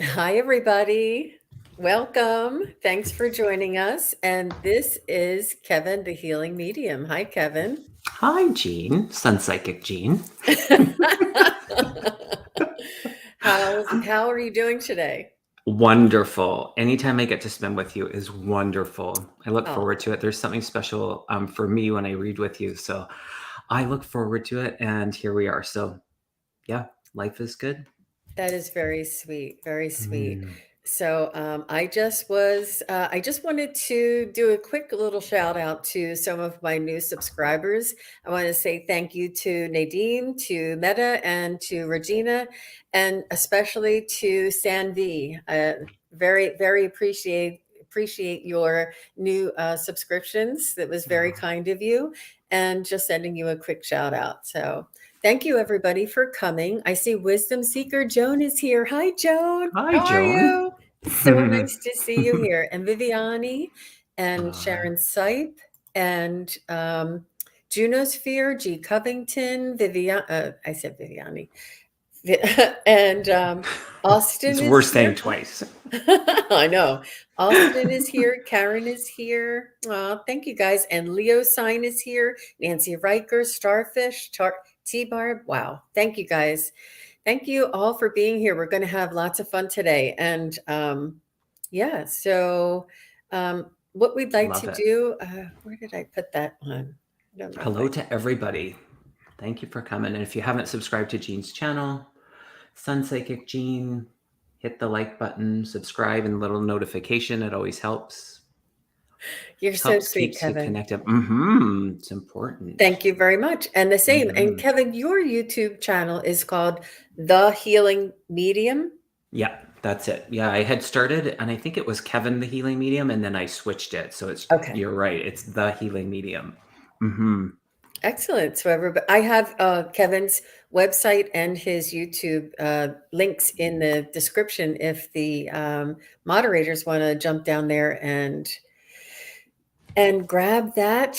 Hi, everybody. Welcome. Thanks for joining us. And this is Kevin, the Healing Medium. Hi, Kevin. Hi, Jean, Sun Psychic Jean. How are you doing today? Wonderful. Anytime I get to spend with you is wonderful. I look forward Oh, to it. There's something special for me when I read with you. So I look forward to it. And here we are. So, yeah, life is good. that is very sweet. Very sweet. Mm. So I just wanted to do a quick little shout out to some of my new subscribers. I want to say thank you to Nadine, to Meta, and to Regina, and especially to Sanvi. Very appreciate your new subscriptions. That was very Oh, kind of you, and just sending you a quick shout out. So. Thank you, everybody, for coming. I see Wisdom Seeker Joan is here. Hi, Joan. hi, How are Joan. you? So nice to see you here. And Viviani and Uh, Sharon Sipe and Junosphere, G. Covington, I said Viviani. And Austin it's is worth saying here. twice. I know. Austin is here. Karen is here. Thank you guys. And Leo Sign is here. Nancy Riker, Starfish, T-Barb. Wow. Thank you guys. Thank you all for being here. We're going to have lots of fun today. And yeah, so what we'd like Love to it. do, where did I put that one? I don't know if Hello to everybody. Thank you for coming. And if you haven't subscribed to Jean's channel, Sun Psychic Jean, hit the like button, subscribe, and little notification. It always helps. you're so Helps sweet, keeps you Kevin. connected. It's important. Thank you very much. And the same. And Hmm. Kevin, your YouTube channel is called The Healing Medium. Yeah, that's it. Yeah, I had started, and I think it was Kevin the Healing Medium, and then I switched it. So Okay. you're right. It's the Healing Medium. Hmm. Excellent. So everybody, I have Kevin's website and his YouTube links in the description if the moderators want to jump down there and grab that.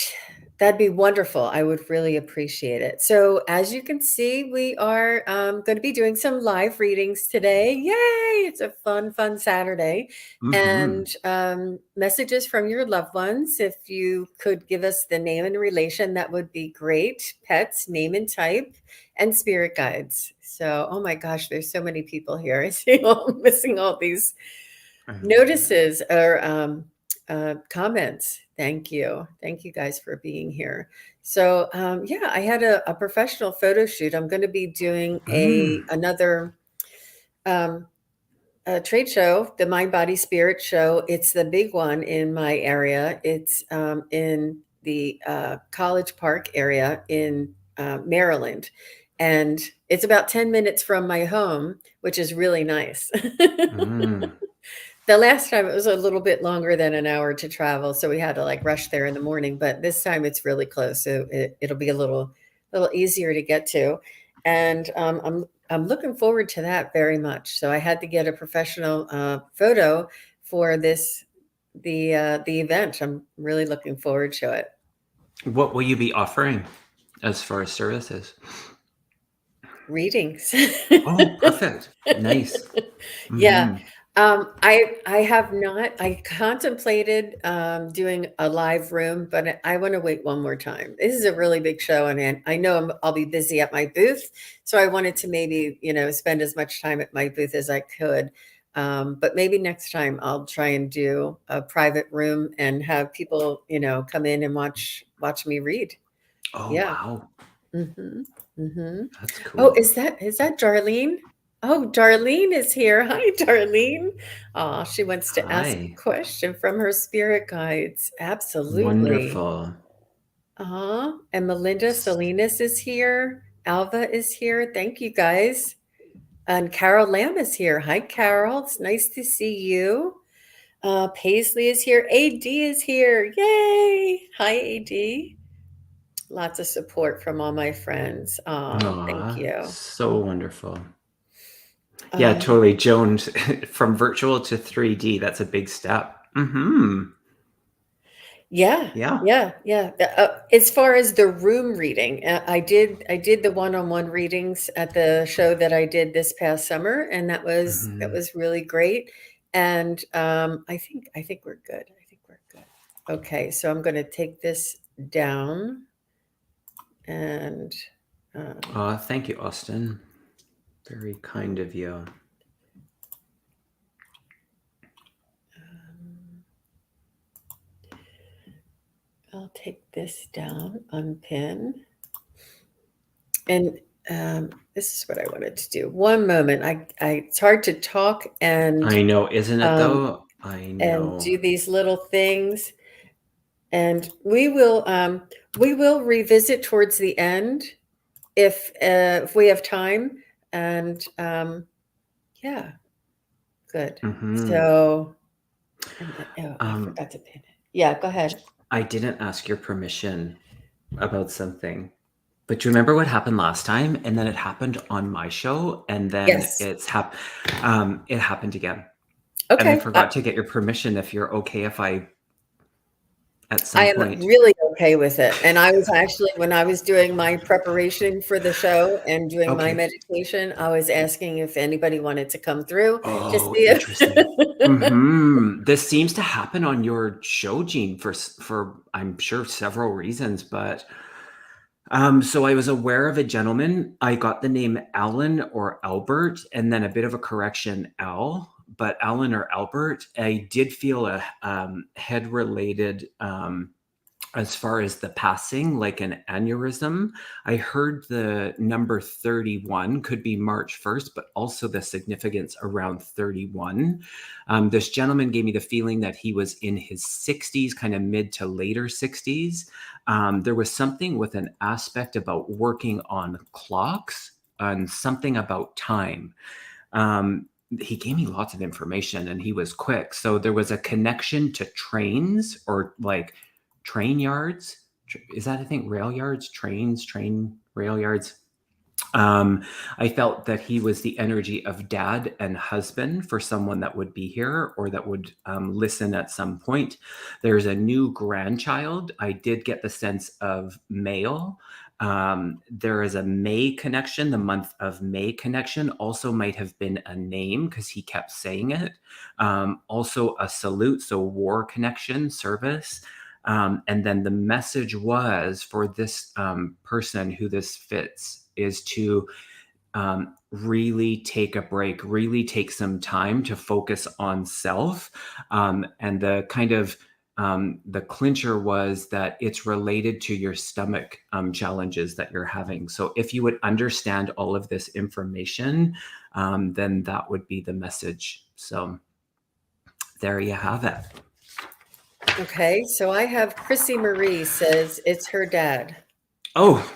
That'd be wonderful. I would really appreciate it. So, as you can see, we are going to be doing some live readings today. Yay! It's a fun Saturday. Hmm. And messages from your loved ones. If you could give us the name and relation, that would be great. Pets, name and type, and spirit guides. So, oh my gosh, there's so many people here. I see I'm missing all these notices or comments. Thank you. Thank you guys for being here. So yeah, I had a professional photo shoot. I'm going to be doing another um, trade show, the Mind Body Spirit show. It's the big one in my area. It's in the College Park area in Maryland. And it's about 10 minutes from my home, which is really nice. Mm. The last time it was a little bit longer than an hour to travel, so we had to like rush there in the morning. But this time it's really close, so it'll be a little easier to get to. And I'm looking forward to that very much. So I had to get a professional photo for the event. I'm really looking forward to it. What will you be offering as far as services? Readings. Oh, perfect. Nice. Yeah. Hmm. I have not. I contemplated doing a live room, but I want to wait one more time. This is a really big show, and I know I'll be busy at my booth, so I wanted to maybe spend as much time at my booth as I could. But maybe next time I'll try and do a private room and have people come in and watch me read. Oh, Yeah. wow. Mm-hmm. Mm-hmm. That's Oh, cool. is that Darlene? Oh, Darlene is here. Hi, Darlene. Oh, she wants to ask a Hi. question from her spirit guides. Absolutely. Wonderful. Uh-huh. And Melinda Salinas is here. Alva is here. Thank you guys. And Carol Lamb is here. Hi, Carol. It's nice to see you. Paisley is here. AD is here. Yay. Hi, AD. Lots of support from all my friends. Thank Aw, you. so wonderful. Yeah, Um, totally. Joan, from virtual to 3D, that's a big step. Hmm. Yeah, Yeah. yeah. As far as the room reading, I did the one-on-one readings at the show that I did this past summer, and that Mhm. was really great. And I think we're good. I think we're good. Okay, so I'm going to take this down and um, Thank you, Austin. Very kind of you. I'll take this down, unpin, and this is what I wanted to do. One moment. It's hard to talk I know, isn't it um, though? I and know. do these little things. And we will revisit towards the end if we have time. And yeah, good. Hmm. So, and oh, I Um, forgot to pin it. Yeah, go ahead. I didn't ask your permission about something, but do you remember what happened last time? And then it happened on my show, and then Yes. it happened again. And I Okay. forgot to get your permission if you're okay if I at I some am point. really okay with it. And I was actually, when I was doing my preparation for the show and doing my Okay. meditation, I was asking if anybody wanted to come through to Oh, see interesting. if. This seems to happen on your show, Gene, for I'm sure several reasons, but so I was aware of a gentleman. I got the name Alan or Albert, and then a bit of a correction, Al, but Alan or Albert. I did feel a head related as far as the passing, like an aneurysm. I heard the number 31 could be March 1st, but also the significance around 31. This gentleman gave me the feeling that he was in his 60s, kind of mid to later 60s. There was something with an aspect about working on clocks and something about time. He gave me lots of information and he was quick. So there was a connection to trains or like train yards. Is that, I think, rail yards, trains, train, rail yards? Um, I felt that he was the energy of dad and husband for someone that would be here or that would listen at some point. There's a new grandchild. I did get the sense of male. There is a May connection. The month of May connection also might have been a name because he kept saying it. Also a salute, so war connection, service. And then the message was for this person who this fits is to really take a break, really take some time to focus on self. And the kind of the clincher was that it's related to your stomach challenges that you're having. So if you would understand all of this information, then that would be the message. So there you have it. Okay, so I have Chrissy Marie says it's her dad. Oh,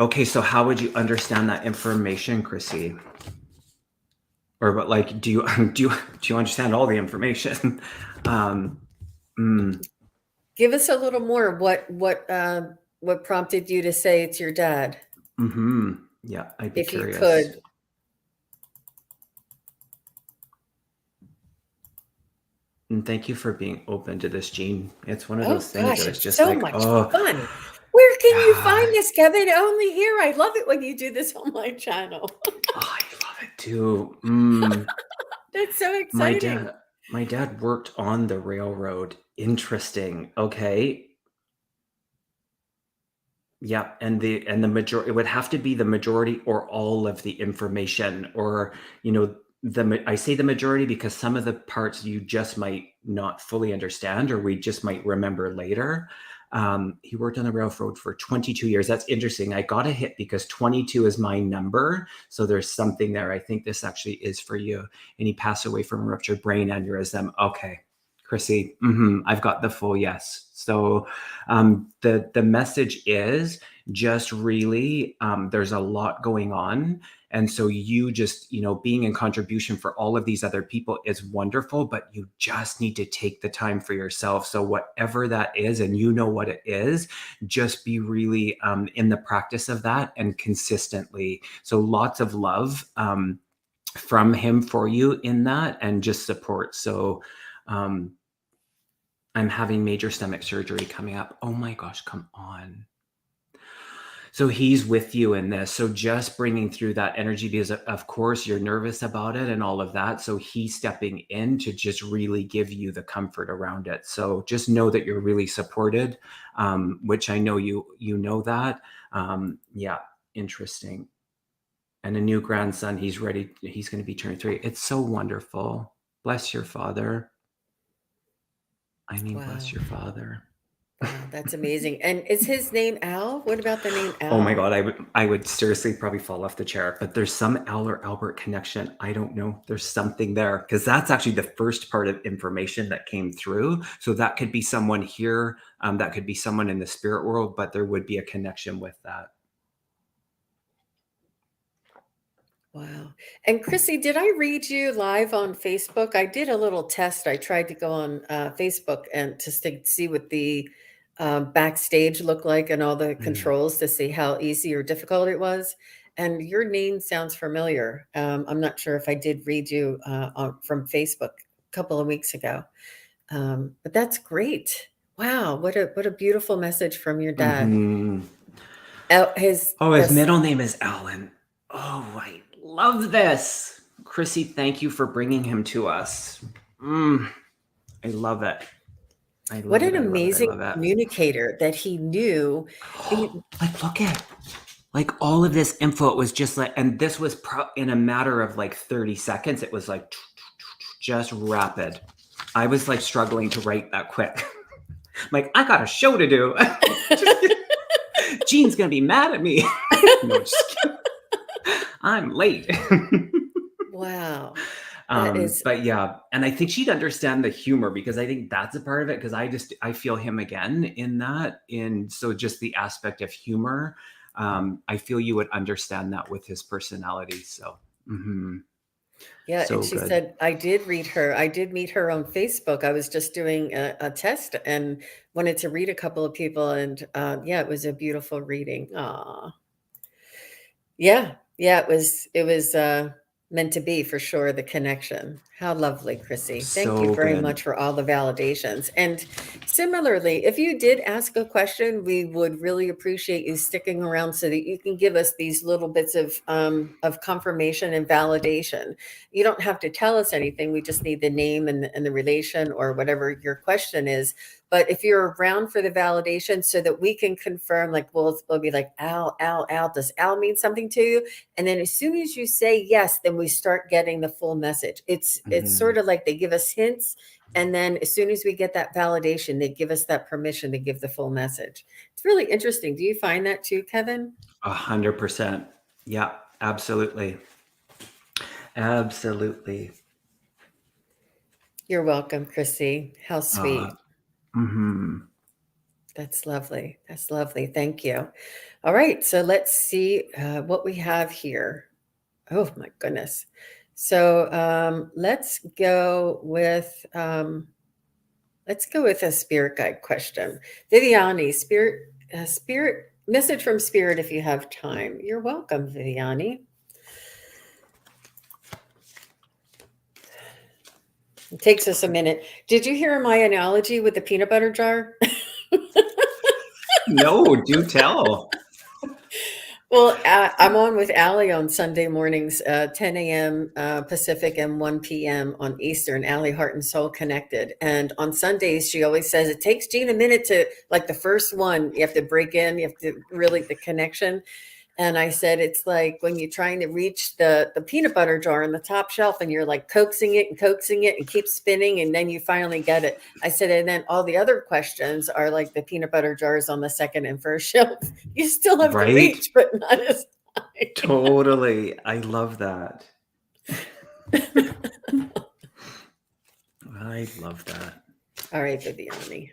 okay. So how would you understand that information, Chrissy? Or but like, do you do you understand all the information? um, mm, Give us a little more. What prompted you to say it's your dad, hmm. Yeah, I'd be if you curious. could? And thank you for being open to this, Gene. It's one of Oh those things gosh, that it's it's just so like, much oh, fun. Where can you yeah, find this, Kevin? Only here. I love it when you do this on my channel. I love it too. That's so My exciting. dad, my dad worked on the railroad. Interesting. Okay. Yeah, and the majority, it would have to be the majority or all of the information, or I say the majority because some of the parts you just might not fully understand, or we just might remember later. He worked on the railroad for 22 years. That's interesting. I got a hit because 22 is my number, so there's something there. I think this actually is for you. And he passed away from a ruptured brain aneurysm. Okay, Chrissy, I've got the full yes. So the message is just really there's a lot going on, and so you just being in contribution for all of these other people is wonderful, but you just need to take the time for yourself. So whatever that is, and you know what it is, just be really in the practice of that and consistently. So lots of love from him for you in that, and just support. So um I'm having major stomach surgery coming up. Oh my gosh, come on. So he's with you in this. So just bringing through that energy, because of course you're nervous about it and all of that. So he's stepping in to just really give you the comfort around it. So just know that you're really supported, which I know you know that. Yeah, interesting. And a new grandson, he's ready. He's going to be turning 3. It's so wonderful. Bless your father. I mean, bless Wow. your father. Wow, that's amazing. And is his name Al? What about the name Oh my Al? God, I would seriously probably fall off the chair, but there's some Al or Albert connection. I don't know. There's something there because that's actually the first part of information that came through. So that could be someone here, that could be someone in the spirit world, but there would be a connection with that. Wow. And Chrissy, did I read you live on Facebook? I did a little test. I tried to go on Facebook and just to see what the backstage looked like and all the Mm. controls to see how easy or difficult it was. And your name sounds familiar. I'm not sure if I did read you from Facebook a couple of weeks ago, but that's great. Wow, what a beautiful message from your dad. Hmm. His Oh, his this middle name is Alan. Oh, I love this. Chrissy, thank you for bringing him to us. I love it. I What love it. an I love it. I amazing love it. communicator that he knew. He Like, look at like all of this info. It was just like, and this was in a matter of like 30 seconds. It was like just rapid. I was like struggling to write that quick. Like, I got a show to do. Jean's gonna be mad at me. No, just kidding. I'm late. Wow. That is But yeah, and I think she'd understand the humor because I think that's a part of it. Because I feel him again in that. And so just the aspect of humor, I feel you would understand that with his personality. So yeah, and so she good. said, I did read her. I did meet her on Facebook. I was just doing a test and wanted to read a couple of people, and yeah, it was a beautiful reading. Aw. Yeah, yeah, it was meant to be for sure, the connection. How lovely, Chrissy. Thank you So very good. much for all the validations. And similarly, if you did ask a question, we would really appreciate you sticking around so that you can give us these little bits of confirmation and validation. You don't have to tell us anything. We just need the name and the relation or whatever your question is. But if you're around for the validation so that we can confirm, like we'll be like, Al, Al, Al, does Al mean something to you? And then as soon as you say yes, then we start getting the full message. It's Mhm. sort of like they give us hints, and then as soon as we get that validation, they give us that permission to give the full message. It's really interesting. Do you find that too, Kevin? 100%. Yeah, absolutely. Absolutely. You're welcome, Chrissy. How Uh, sweet. mhm. That's lovely. That's lovely. Thank you. All right, so let's see what we have here. Oh my goodness. So let's go with a spirit guide question. Viviani, spirit message from spirit if you have time. You're welcome, Viviani. It takes us a minute. Did you hear my analogy with the peanut butter jar? No, do tell. Well, I'm on with Allie on Sunday mornings, 10 a.m. Pacific and 1 p.m. on Eastern, Allie Heart and Soul Connected. And on Sundays, she always says it takes Jean a minute to, like the first one, you have to break in, you have to really, the connection. And I said, it's like when you're trying to reach the peanut butter jar on the top shelf and you're like coaxing it and keep spinning. And then you finally get it. I said, and then all the other questions are like the peanut butter jars on the second and first shelf. You still have to Right? reach, but not as high. Totally. I love that. I love that. All right, Viviani.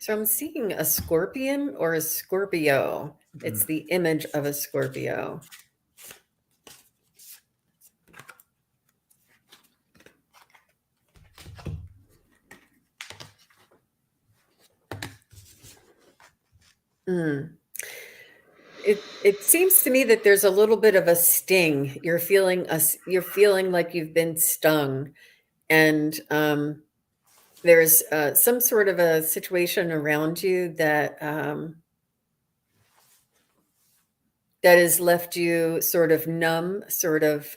So I'm seeing a scorpion or a Scorpio. It's the image of a Scorpio. Mm. It seems to me that there's a little bit of a sting. You're feeling like you've been stung, and there's some sort of a situation around you that that has left you sort of numb, sort of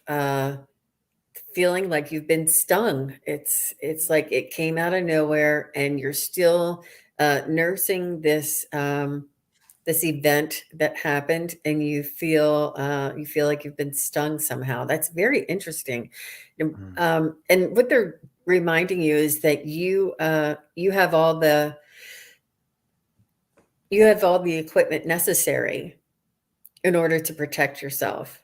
feeling like you've been stung. It's like it came out of nowhere, and you're still nursing this event that happened, and you feel like you've been stung somehow. That's very interesting. And what they're reminding you is that you have all the equipment necessary in order to protect yourself.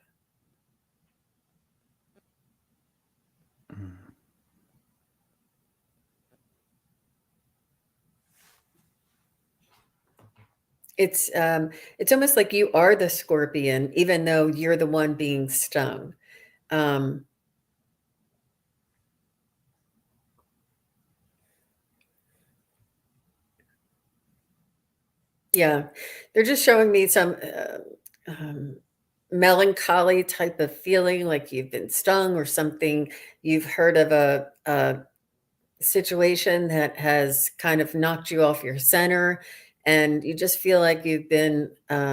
It's almost like you are the scorpion, even though you're the one being stung. Um, yeah, they're just showing me some melancholy type of feeling, like you've been stung or something. You've heard of a situation that has kind of knocked you off your center, and you just feel like you've been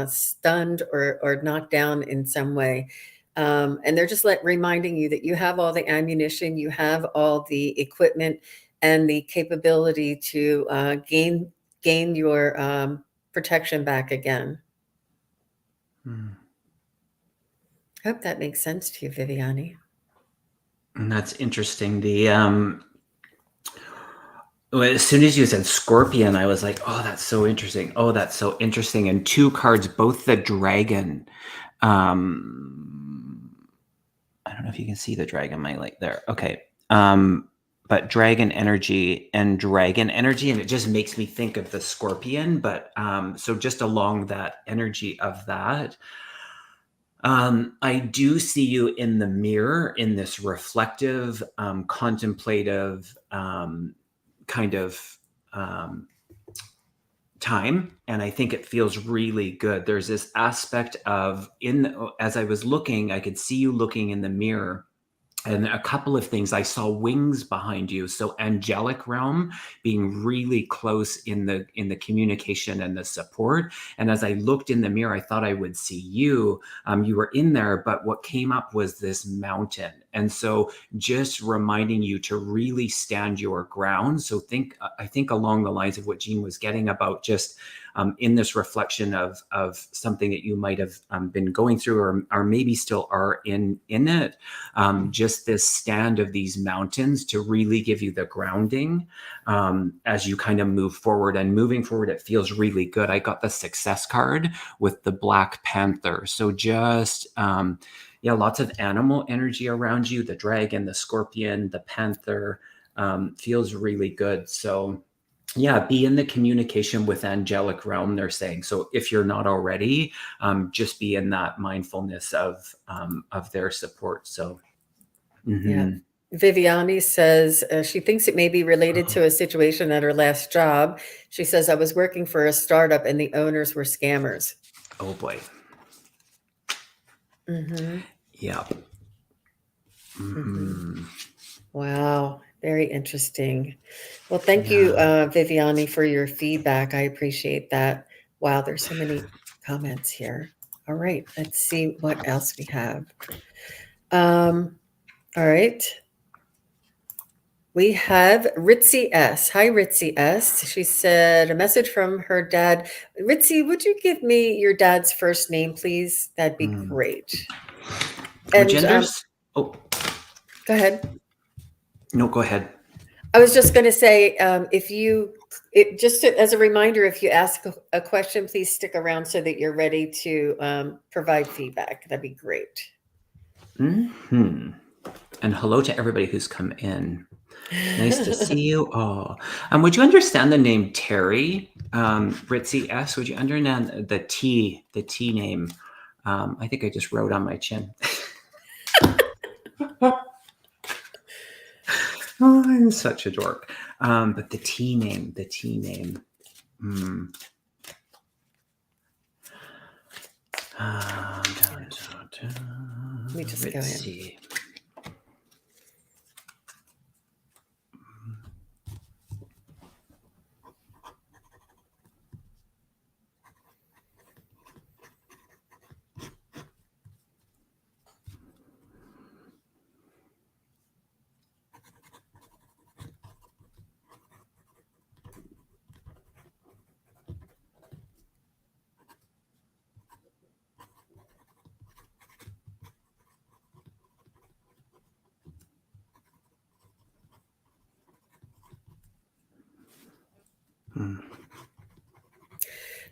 stunned or knocked down in some way. And they're just reminding you that you have all the ammunition, you have all the equipment and the capability to gain your protection back again. Hope that makes sense to you, Viviani. And that's interesting. As soon as you said scorpion, I was like, oh, that's so interesting. Oh, that's so interesting. And two cards, both the dragon. I don't know if you can see the dragon, my light there. Okay. But dragon energy, and it just makes me think of the scorpion. But so just along that energy of that, I do see you in the mirror in this reflective, contemplative kind of time, and I think it feels really good. There's this aspect of as I was looking, I could see you looking in the mirror, and a couple of things. I saw wings behind you, so angelic realm, being really close in the communication and the support. And as I looked in the mirror, I thought I would see you. You were in there, but what came up was this mountain. And so just reminding you to really stand your ground. So I think along the lines of what Jean was getting about, just in this reflection of something that you might have been going through, or maybe still are in it. Just this stand of these mountains to really give you the grounding as you kind of move forward. And moving forward, it feels really good. I got the success card with the Black Panther. So just lots of animal energy around you. The dragon, the scorpion, the panther, feels really good. So yeah, be in the communication with angelic realm, they're saying. So if you're not already, just be in that mindfulness of their support. So Yeah. Viviani says she thinks it may be related to a situation at her last job. She says, I was working for a startup and the owners were scammers. Oh boy. Yeah. Wow. Very interesting. Well, thank you, Viviani, for your feedback. I appreciate that. Wow, there's so many comments here. All right, let's see what else we have. All right. We have Ritzy S. Hi, Ritzy S. She said a message from her dad. Ritzy, would you give me your dad's first name, please? That'd be great. And genders? Go ahead. No, go ahead. I was just going to say, as a reminder, if you ask a question, please stick around so that you're ready to provide feedback. That'd be great. And hello to everybody who's come in. Nice to see you all. Would you understand the name Terry? Ritzy S. Would you understand the T name? I think I just wrote on my chin. Oh, I'm such a dork. But the T name. Let me just go in.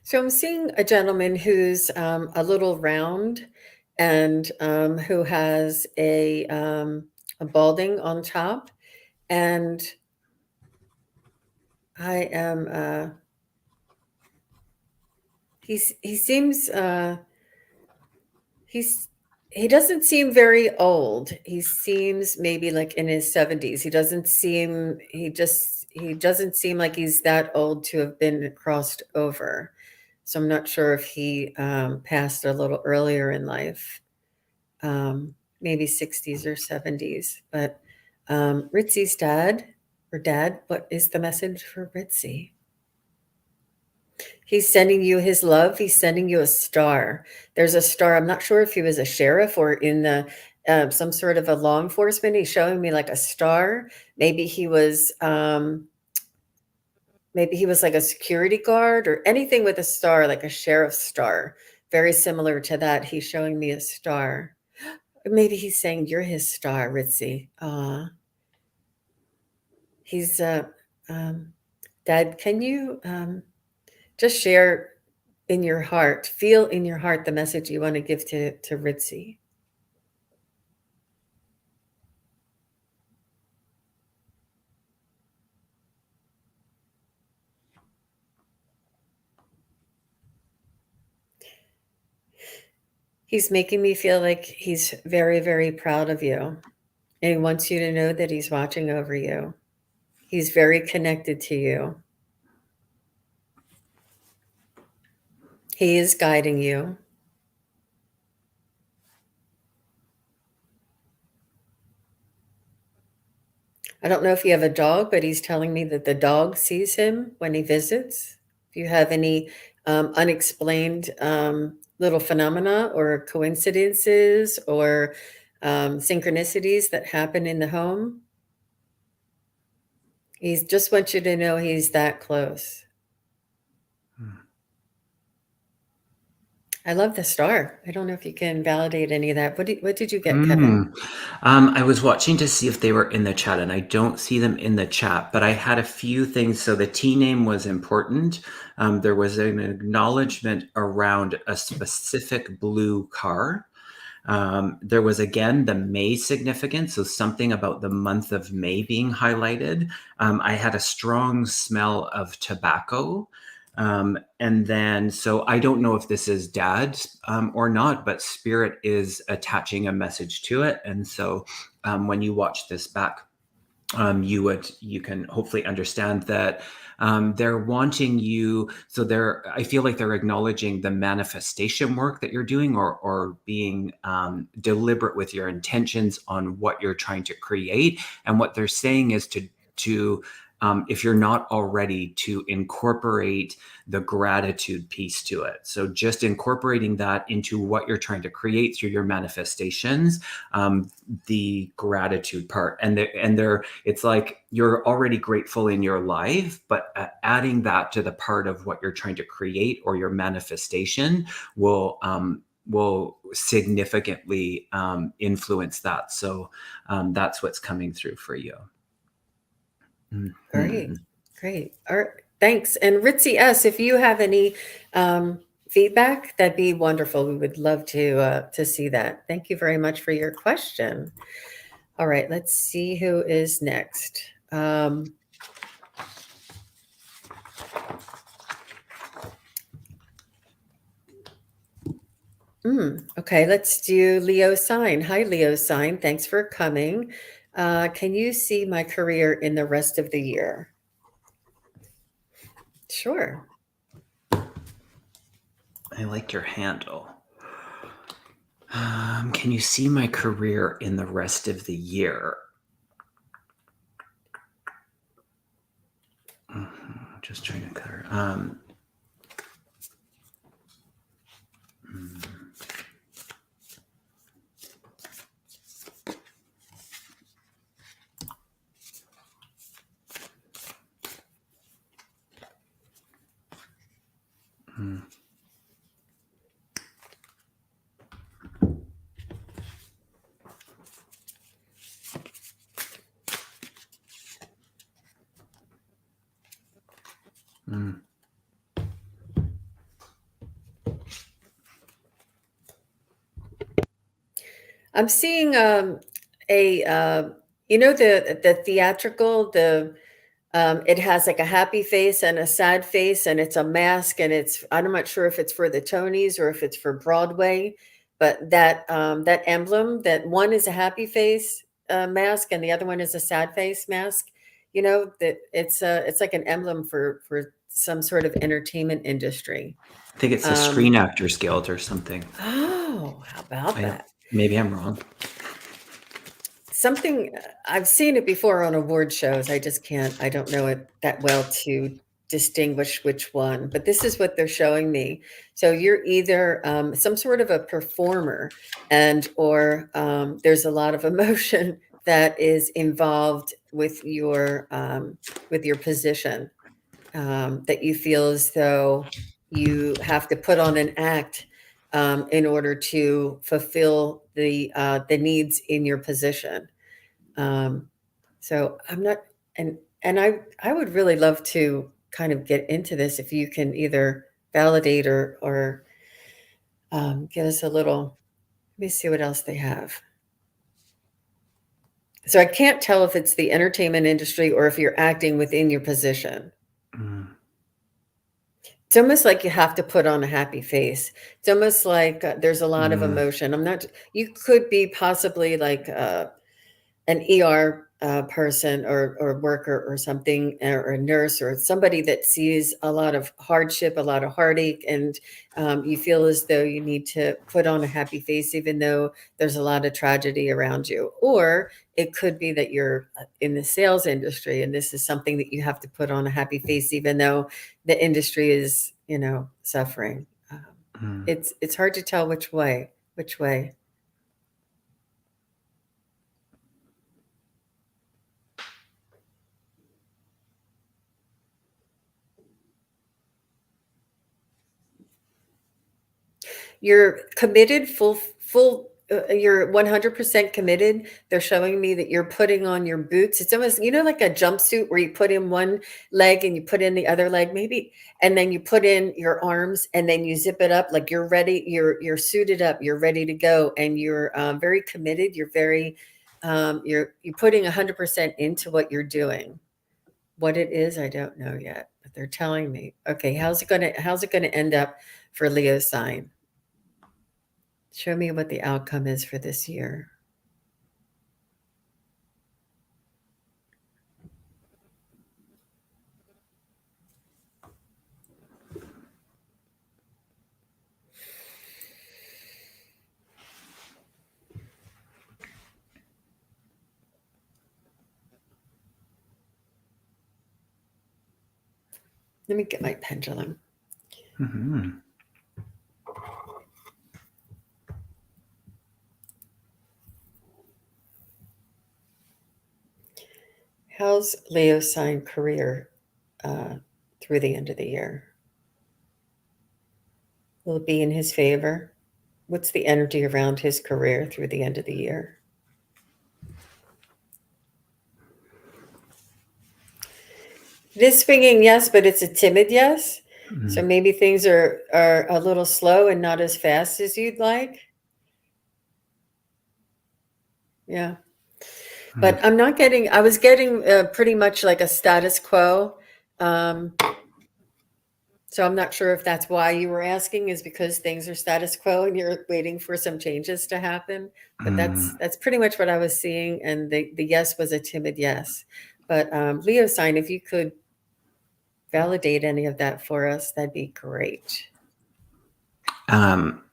So I'm seeing a gentleman who's a little round and who has a balding on top, and I am. He seems he doesn't seem very old. He seems maybe like in his 70s. He doesn't seem like he's that old to have been crossed over. So I'm not sure if he passed a little earlier in life, maybe 60s or 70s. But Ritzy's dad, what is the message for Ritzy? He's sending you his love. He's sending you a star. There's a star. I'm not sure if he was a sheriff or in the some sort of a law enforcement. He's showing me like a star. Maybe he was like a security guard or anything with a star, like a sheriff's star. Very similar to that. He's showing me a star. Maybe he's saying you're his star, Ritzy. He's Dad, can you just share in your heart, feel in your heart the message you want to give to Ritzy? He's making me feel like he's very, very proud of you. And he wants you to know that he's watching over you. He's very connected to you. He is guiding you. I don't know if you have a dog, but he's telling me that the dog sees him when he visits. If you have any unexplained little phenomena or coincidences or synchronicities that happen in the home, he just wants you to know he's that close. I love the star. I don't know if you can validate any of that. What did you get, Kevin? I was watching to see if they were in the chat, and I don't see them in the chat, but I had a few things. So the T name was important. There was an acknowledgement around a specific blue car. There was, again, the May significance, so something about the month of May being highlighted. I had a strong smell of tobacco. And then, so I don't know if this is Dad or not, but Spirit is attaching a message to it. And so when you watch this back, you can hopefully understand that they're wanting you. So I feel like they're acknowledging the manifestation work that you're doing, or being deliberate with your intentions on what you're trying to create. And what they're saying is to if you're not already, to incorporate the gratitude piece to it. So just incorporating that into what you're trying to create through your manifestations, the gratitude part, and it's like you're already grateful in your life, but adding that to the part of what you're trying to create or your manifestation will significantly influence that. So that's what's coming through for you. Great. All right. Thanks. And Ritzy S, if you have any feedback, that'd be wonderful. We would love to see that. Thank you very much for your question. All right, let's see who is next. Okay, let's do Leo sign. Hi, Leo sign. Thanks for coming. Can you see my career in the rest of the year? Sure. I like your handle. Can you see my career in the rest of the year? Just trying to color. I'm seeing the theatrical, it has like a happy face and a sad face, and it's a mask, and I'm not sure if it's for the Tonys or if it's for Broadway, but that emblem, that one is a happy face mask and the other one is a sad face mask. That it's like an emblem for some sort of entertainment industry. I think it's the Screen Actors Guild or something. Oh, how about that? Maybe I'm wrong. Something I've seen it before on award shows. I don't know it that well to distinguish which one, but this is what they're showing me. So you're either some sort of a performer, or there's a lot of emotion that is involved with your position, that you feel as though you have to put on an act in order to fulfill the needs in your position. So I'm not, and I would really love to kind of get into this if you can either validate or give us a little. Let me see what else they have. So I can't tell if it's the entertainment industry or if you're acting within your position. It's almost like you have to put on a happy face. It's almost like there's a lot of emotion. You could be possibly like an ER person or worker or something, or a nurse or somebody that sees a lot of hardship, a lot of heartache, and you feel as though you need to put on a happy face, even though there's a lot of tragedy around you. Or it could be that you're in the sales industry, and this is something that you have to put on a happy face, even though the industry is, suffering. It's hard to tell which way. You're committed, you're 100% committed. They're showing me that you're putting on your boots. It's almost, like a jumpsuit where you put in one leg and you put in the other leg, maybe, and then you put in your arms and then you zip it up, like you're ready. You're suited up. You're ready to go, and you're very committed. You're very, you're putting 100% into what you're doing. What it is, I don't know yet, but they're telling me. Okay, how's it gonna end up for Leo sign? Show me what the outcome is for this year. Let me get my pendulum. How's Leo sign career through the end of the year? Will it be in his favor? What's the energy around his career through the end of the year? It is swinging, yes, but it's a timid yes. So maybe things are a little slow and not as fast as you'd like. Yeah. But I'm not getting, I was getting pretty much like a status quo. Um, so I'm not sure if that's why you were asking, is because things are status quo and you're waiting for some changes to happen. But Mm. that's pretty much what I was seeing. And the yes was a timid yes. But Leo sign, if you could validate any of that for us, that'd be great. Um,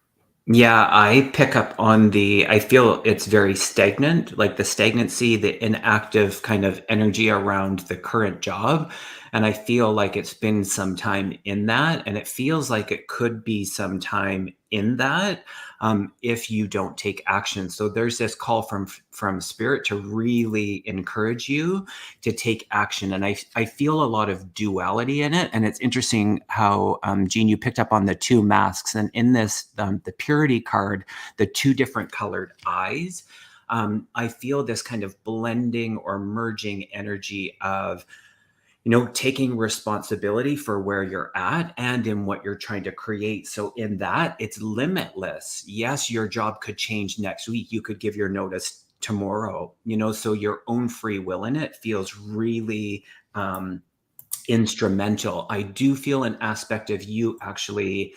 Yeah, I pick up on I feel it's very stagnant, like the stagnancy, the inactive kind of energy around the current job. And I feel like it's been some time in that. And it feels like it could be some time in that if you don't take action. So there's this call from spirit to really encourage you to take action. And I feel a lot of duality in it. And it's interesting how, Jean, you picked up on the two masks. And in this, the purity card, the two different colored eyes, I feel this kind of blending or merging energy of, taking responsibility for where you're at and in what you're trying to create. So in that, it's limitless. Yes, your job could change next week. You could give your notice tomorrow, so your own free will in it feels really instrumental. I do feel an aspect of you actually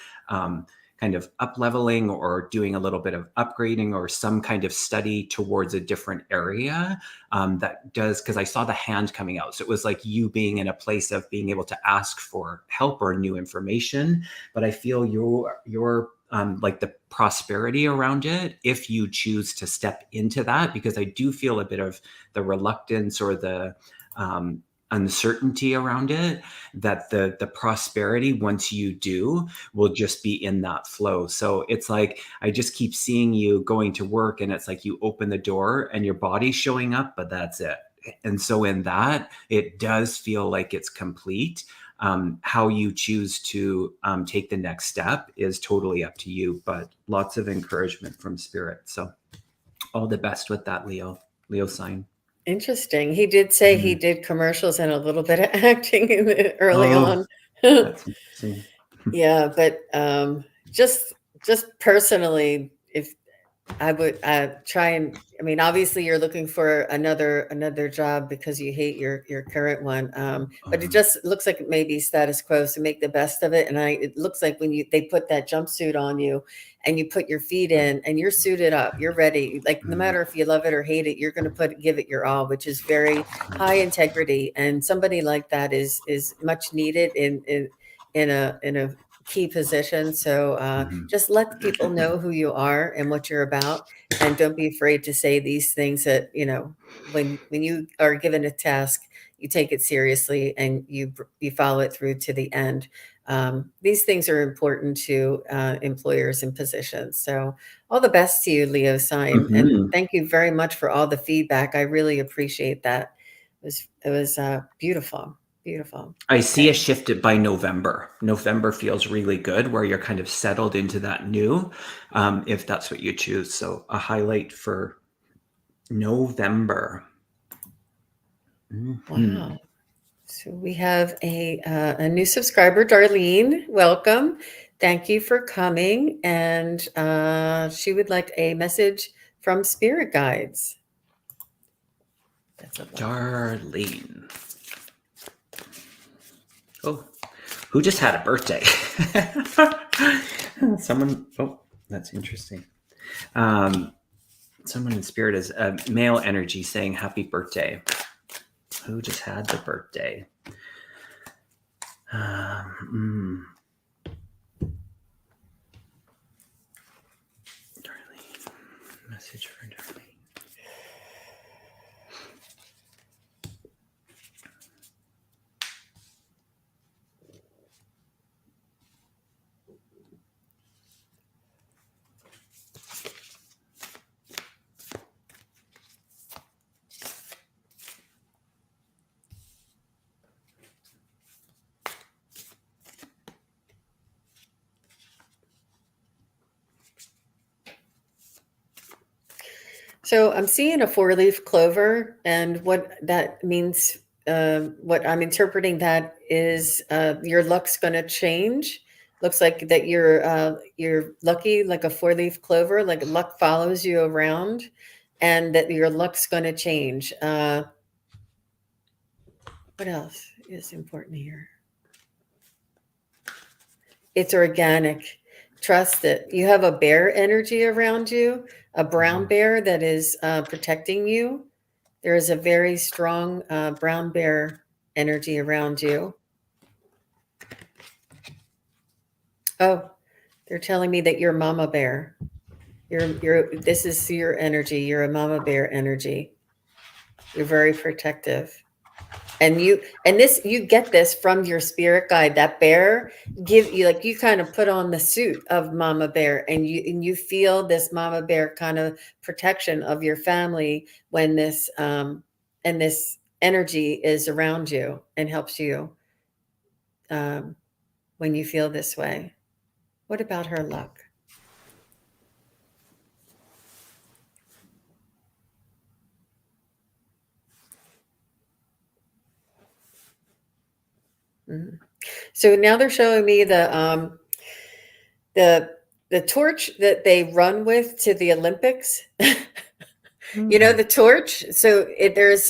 kind of up leveling or doing a little bit of upgrading or some kind of study towards a different area that does, because I saw the hand coming out. So it was like you being in a place of being able to ask for help or new information. But I feel your like the prosperity around it, if you choose to step into that, because I do feel a bit of the reluctance or the uncertainty around it, that the prosperity, once you do, will just be in that flow. So it's like I just keep seeing you going to work, and it's like you open the door and your body's showing up, but that's it. And so in that, it does feel like it's complete. How you choose to take the next step is totally up to you, but lots of encouragement from spirit. So all the best with that, Leo sign. Interesting. He did say he did commercials and a little bit of acting early Oh, on. that's interesting. Yeah, but just personally, if I would try and, I mean, obviously you're looking for another job because you hate your current one. But it just looks like it may be status quo, so make the best of it. And it looks like when they put that jumpsuit on you and you put your feet in and you're suited up, you're ready. Like no matter if you love it or hate it, you're going to give it your all, which is very high integrity. And somebody like that is much needed in a key position. So just let people know who you are and what you're about, and don't be afraid to say these things that when you are given a task, you take it seriously and you follow it through to the end. These things are important to employers and positions. So all the best to you, Leo sign, and Mhm. thank you very much for all the feedback. I really appreciate that. It was beautiful, beautiful. I see a Okay. shift by November. November feels really good where you're kind of settled into that new, if that's what you choose. So a highlight for November. Mhm. Wow. So we have a new subscriber, Darlene. Welcome. Thank you for coming. And she would like a message from spirit guides. That's a lot. Darlene. Oh, who just had a birthday? Someone. Oh, that's interesting. Um, Someone in spirit is male energy saying happy birthday. Who just had the birthday? Darlene. Message for Darlene. So I'm seeing a four-leaf clover, and what that means, what I'm interpreting that is your luck's going to change. Looks like that you're lucky, like a four-leaf clover, like luck follows you around. and that your luck's going to change. What else is important here? It's organic. Trust it. You have a bear energy around you, a brown bear that is protecting you. There is a very strong brown bear energy around you. Oh, they're telling me that you're mama bear. This is your energy. You're a mama bear energy. You're very protective. And you get this from your spirit guide. That bear give you, like, you kind of put on the suit of mama bear, and you feel this mama bear kind of protection of your family when this and this energy is around you and helps you when you feel this way. What about her luck? Mhm. So now they're showing me the torch that they run with to the Olympics. You know, the torch. So there's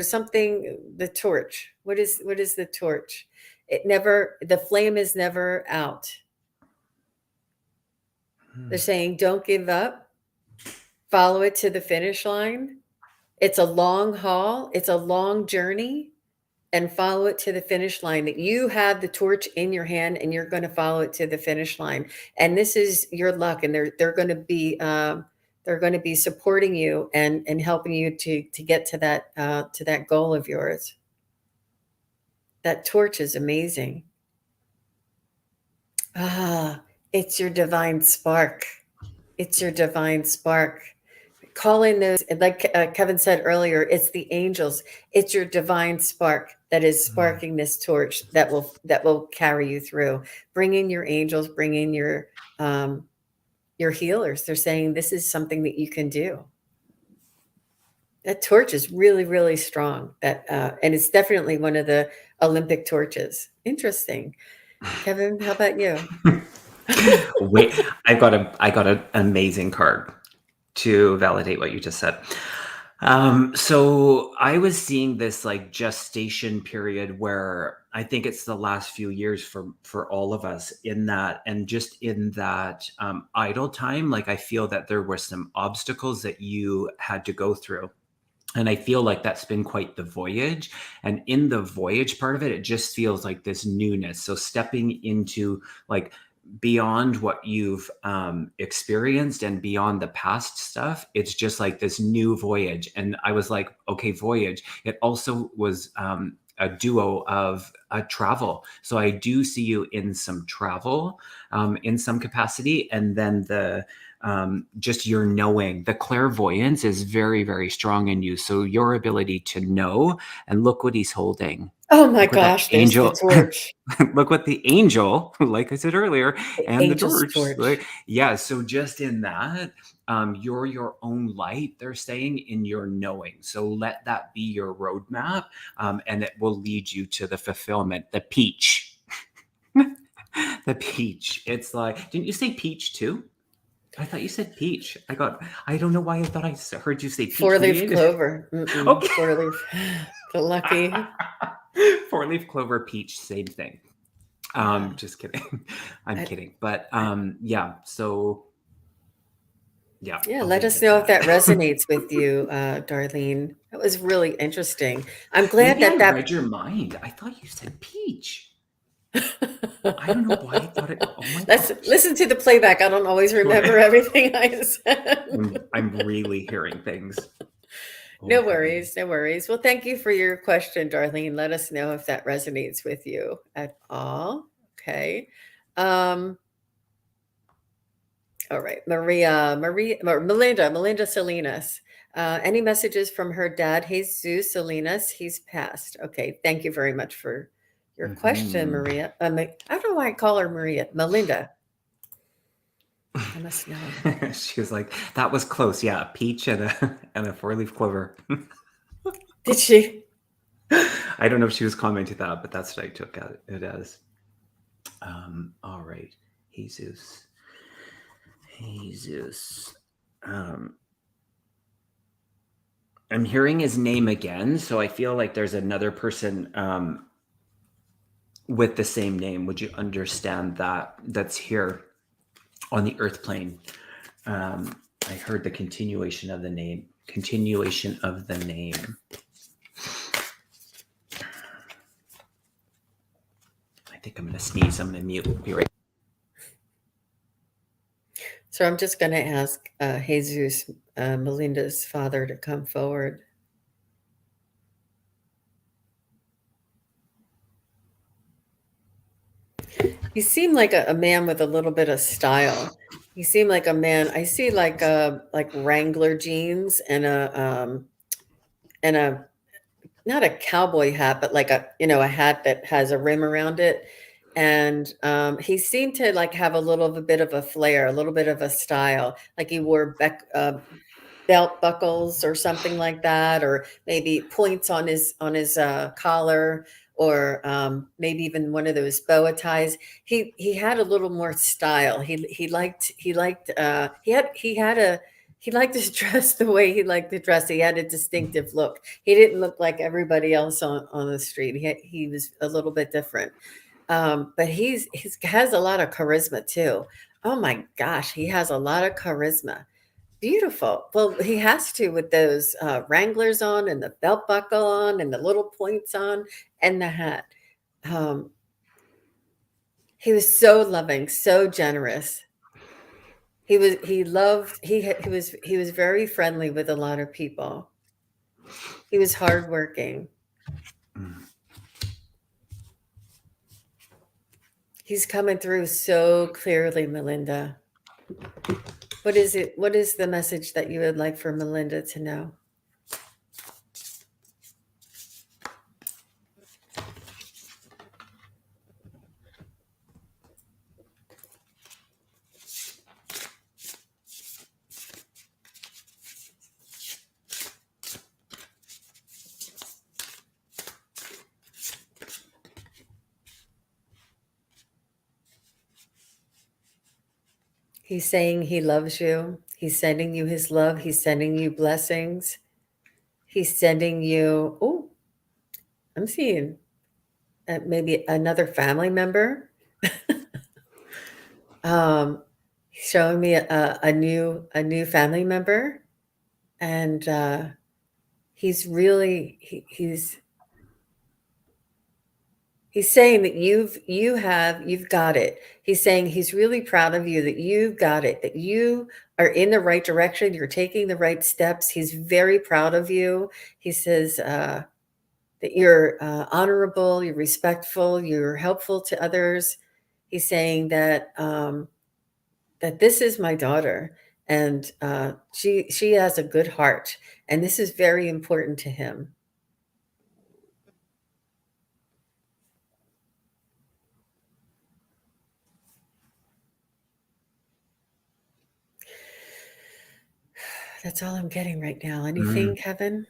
something, the torch. What is the torch? The flame is never out. They're saying don't give up. Follow it to the finish line. It's a long haul. It's a long journey. And follow it to the finish line. That you have the torch in your hand, and you're going to follow it to the finish line. And this is your luck, and they're going to be supporting you and helping you to get to that goal of yours. That torch is amazing. It's your divine spark. It's your divine spark. Call in those, like Kevin said earlier, it's the angels. It's your divine spark that is sparking this torch that will carry you through. Bring in your angels, bring in your healers. They're saying this is something that you can do. That torch is really, really strong. And it's definitely one of the Olympic torches. Interesting. Kevin, how about you? Wait, I got an amazing card to validate what you just said. So I was seeing this like gestation period where I think it's the last few years for all of us in that, and just in that idle time, like I feel that there were some obstacles that you had to go through. And I feel like that's been quite the voyage. And in the voyage part of it, it just feels like this newness. So stepping into like beyond what you've experienced and beyond the past stuff, it's just like this new voyage. And I was like, okay, voyage. It also was a duo of travel. So I do see you in some travel in some capacity. And then just your knowing, the clairvoyance is very, very strong in you. So your ability to know, and look what he's holding. Oh my Look what that gosh, there's the angel, torch. look what the angel, like I said earlier, The and the angel's torch. torch. Yeah. So just in that, you're your own light, they're saying, in your knowing. So let that be your roadmap, and it will lead you to the fulfillment, the peach. The peach. It's like, didn't you say peach too? I thought you said peach. I don't know why I thought I heard you say peach. Four-leaf clover. Okay. Four-leaf. The lucky. Four-leaf clover, peach, same thing. Just kidding. I'm kidding. But yeah, so yeah. Yeah, I'll let leave it us at know if that resonates with you, Darlene. That was really interesting. I'm glad Maybe I that read your mind. I thought you said peach. I don't know why I thought it. Oh my Let's gosh. listen to the playback. I don't always remember everything I said. I'm really hearing things. No worries, no worries. Well, thank you for your question, Darlene. Let us know if that resonates with you at all. Okay. Um, all right. Melinda Salinas. Any messages from her dad, Jesus Salinas? He's passed. Okay. Thank you very much for your question, Maria. I don't know why I call her Maria. Melinda. I must know. She was like, that was close. Yeah, peach and a four-leaf clover. Did she? I don't know if she was commenting that, but that's what I took it as. All right, Jesus. I'm hearing his name again, so I feel like there's another person with the same name. Would you understand that? That's here on the earth plane. I heard the continuation of the name. Continuation of the name. I think I'm going to sneeze. I'm going to mute. Be right. So I'm just going to ask Jesus, Melinda's father, to come forward. He seemed like a man with a little bit of style. He seemed like a man. I see like Wrangler jeans and a not a cowboy hat, but like a hat that has a rim around it. And he seemed to like have a little bit of a flair, a little bit of a style, like he wore belt buckles or something like that, or maybe points on his collar, or maybe even one of those boa ties. He had a little more style. He liked to dress the way he liked to dress. He had a distinctive look. He didn't look like everybody else on the street. He was a little bit different. But he has a lot of charisma too. Oh my gosh, he has a lot of charisma. Beautiful. Well, he has to with those Wranglers on and the belt buckle on and the little points on and the hat. Um, he was so loving, so generous. He was very friendly with a lot of people. He was hardworking. He's coming through so clearly, Melinda. What is it? What is the message that you would like for Melinda to know? He's saying he loves you. He's sending you his love. He's sending you blessings. He's sending you, oh, I'm seeing maybe another family member. He's showing me a new family member, and he's really he's saying that you've got it. He's saying he's really proud of you, that you've got it, that you are in the right direction, you're taking the right steps. He's very proud of you. He says that you're honorable, you're respectful, you're helpful to others. He's saying that that this is my daughter, and she has a good heart, and this is very important to him. That's all I'm getting right now. Anything, Kevin?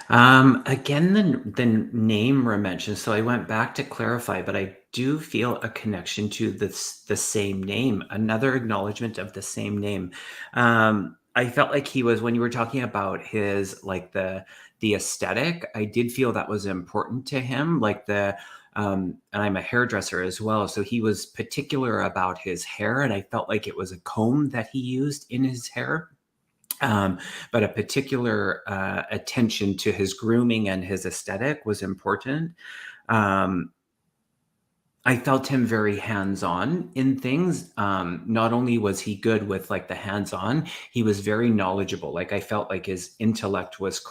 Again, the name were mentioned, so I went back to clarify, but I do feel a connection to the same name, another acknowledgement of the same name. I felt like he was, when you were talking about his, like the aesthetic, I did feel that was important to him, like and I'm a hairdresser as well, so he was particular about his hair, and I felt like it was a comb that he used in his hair. But a particular attention to his grooming and his aesthetic was important. Um, I felt him very hands-on in things. Not only was he good with like the hands-on, he was very knowledgeable. Like I felt like his intellect was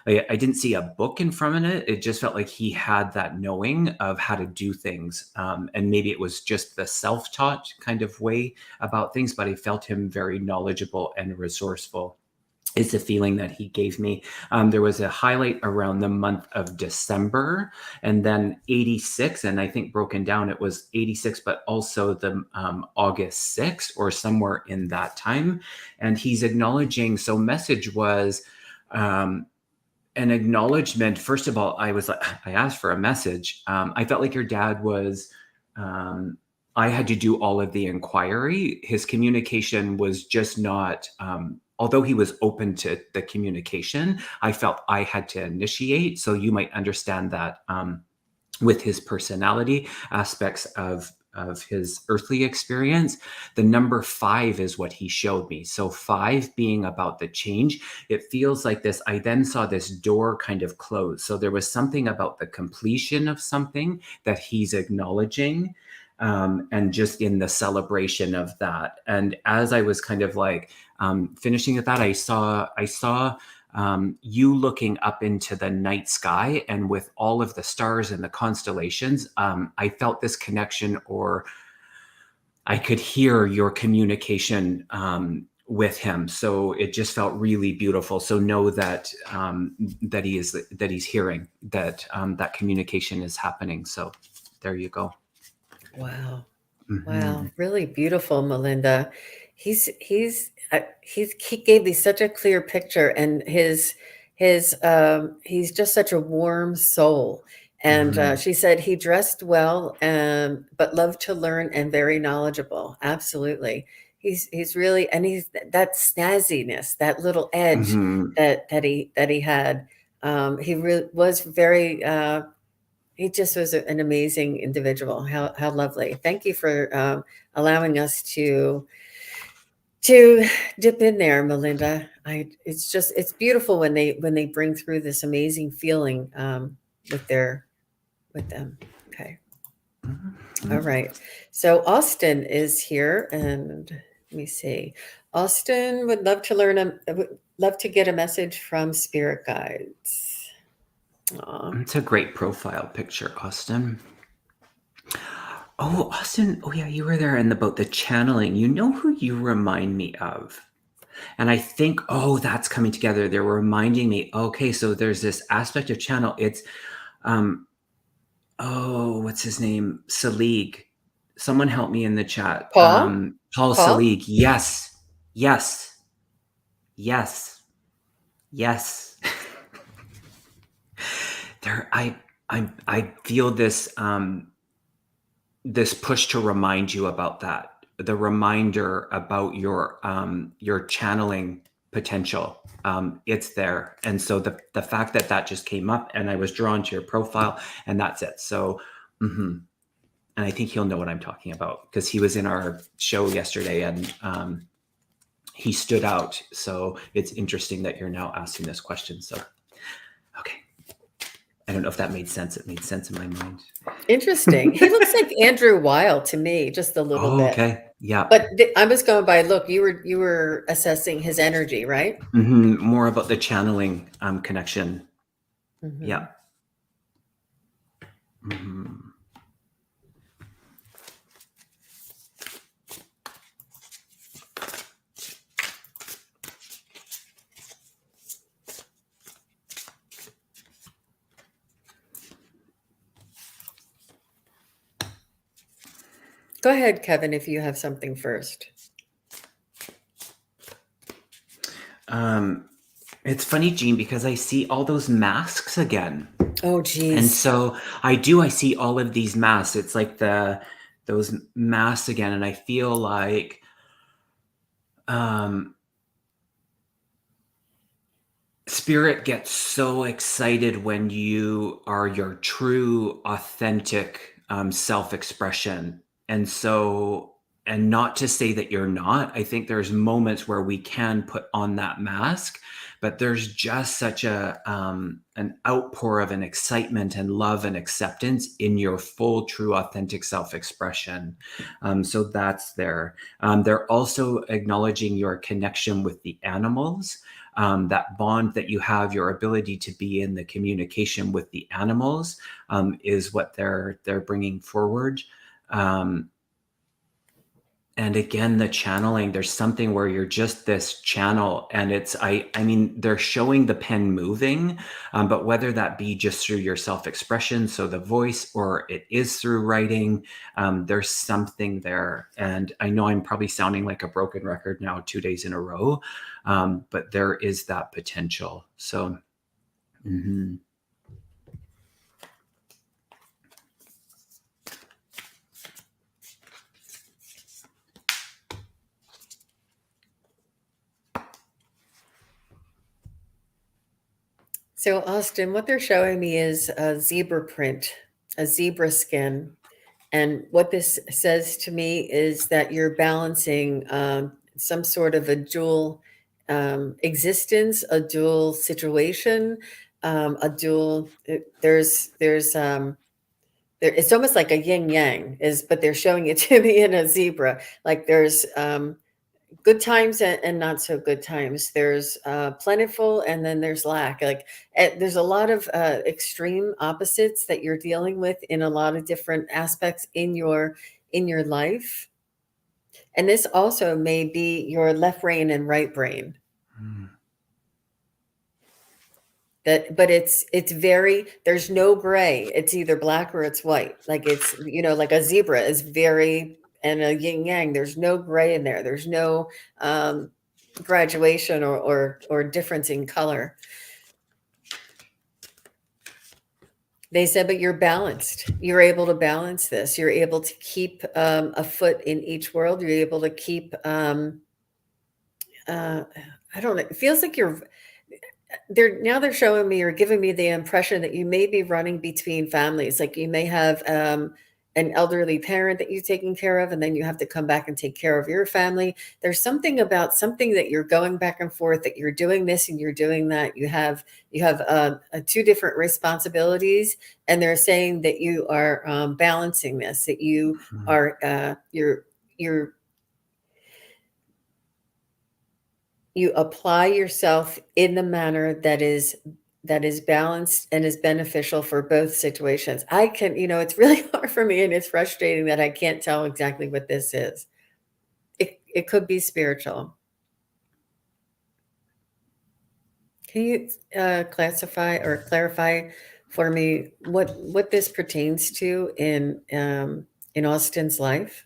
I didn't see a book in front of it. It just felt like he had that knowing of how to do things. And maybe it was just the self-taught kind of way about things, but I felt him very knowledgeable and resourceful. Is the feeling that he gave me. There was a highlight around the month of December, and then 86, and I think broken down it was 86, but also the August 6th or somewhere in that time. And he's acknowledging, so message was, an acknowledgement. First of all, I asked for a message. I felt like your dad was, I had to do all of the inquiry. His communication was just not although he was open to the communication, I felt I had to initiate. So you might understand that with his personality aspects of his earthly experience, the number 5 is what he showed me. So 5 being about the change, it feels like this. I then saw this door kind of close. So there was something about the completion of something that he's acknowledging, and just in the celebration of that. And as I was kind of like finishing at that, I saw you looking up into the night sky, and with all of the stars and the constellations, I felt this connection, or I could hear your communication with him. So it just felt really beautiful. So know that that he's hearing that that communication is happening. So there you go. Wow. Mm-hmm. Wow, really beautiful, Melinda. He gave me such a clear picture, and he's just such a warm soul. And Mm-hmm. she said he dressed well, but loved to learn and very knowledgeable. Absolutely, he's really, and he's that snazziness, that little edge Mm-hmm. that he had. He really was very. He just was an amazing individual. How lovely! Thank you for allowing us to dip in there, Melinda. It's beautiful when they bring through this amazing feeling with them. Okay, all right. So Austin is here, and let me see. Austin would love to would love to get a message from spirit guides. Aw. It's a great profile picture, Austin. Oh, Austin. Oh, yeah, you were there in about the channeling. You know who you remind me of? And I think, oh, that's coming together. They're reminding me, okay, so there's this aspect of channel. It's, oh, what's his name? Salig. Someone help me in the chat. Paul? Paul Paul? Salig. Yes. Yes. Yes. Yes. There, I feel this, this push to remind you about that, the reminder about your channeling potential. It's there, and so the fact that that just came up, and I was drawn to your profile, and that's it. So and I think he'll know what I'm talking about, because he was in our show yesterday, and he stood out. So it's interesting that you're now asking this question. So okay, I don't know if that made sense. It made sense in my mind. Interesting. He looks like Andrew Weil to me, just a little Oh, bit. okay. Yeah. But I was going by look. You were assessing his energy, right? More about the channeling connection. Mm-hmm. Yeah. Mm-hmm. Go ahead, Kevin, if you have something first. It's funny, Jean, because I see all those masks again. Oh, And geez. so I see all of these masks. It's like those masks again. And I feel like spirit gets so excited when you are your true, authentic self-expression. And so, and not to say that you're not, I think there's moments where we can put on that mask, but there's just such an outpour of an excitement and love and acceptance in your full, true, authentic self-expression. So that's there. They're also acknowledging your connection with the animals. That bond that you have, your ability to be in the communication with the animals, is what they're bringing forward. And again, the channeling, there's something where you're just this channel, and it's, I mean, they're showing the pen moving, but whether that be just through your self-expression, so the voice, or it is through writing, there's something there. And I know I'm probably sounding like a broken record now 2 days in a row, but there is that potential. So, So, Austin, what they're showing me is a zebra print, a zebra skin. And what this says to me is that you're balancing some sort of a dual existence, a dual situation, a dual. It's almost like a yin yang, but they're showing it to me in a zebra. Like there's good times and not so good times. There's plentiful and then there's lack. Like there's a lot of extreme opposites that you're dealing with in a lot of different aspects in your life. And this also may be your left brain and right brain. Mm. But it's very, there's no gray. It's either black or it's white. Like it's, like a zebra is very, and a yin yang, there's no gray in there. There's no graduation or difference in color. They said, but you're balanced. You're able to balance this. You're able to keep a foot in each world. You're able to keep I don't know. It feels like they're showing me or giving me the impression that you may be running between families. Like you may have an elderly parent that you're taking care of, and then you have to come back and take care of your family. There's something about something that you're going back and forth, that you're doing this and you're doing that. You have two different responsibilities, and they're saying that you are balancing this. That you are you're you apply yourself in the manner that is balanced and is beneficial for both situations. It's really hard for me, and it's frustrating that I can't tell exactly what this is. It could be spiritual. Can you classify or clarify for me what this pertains to in Austin's life?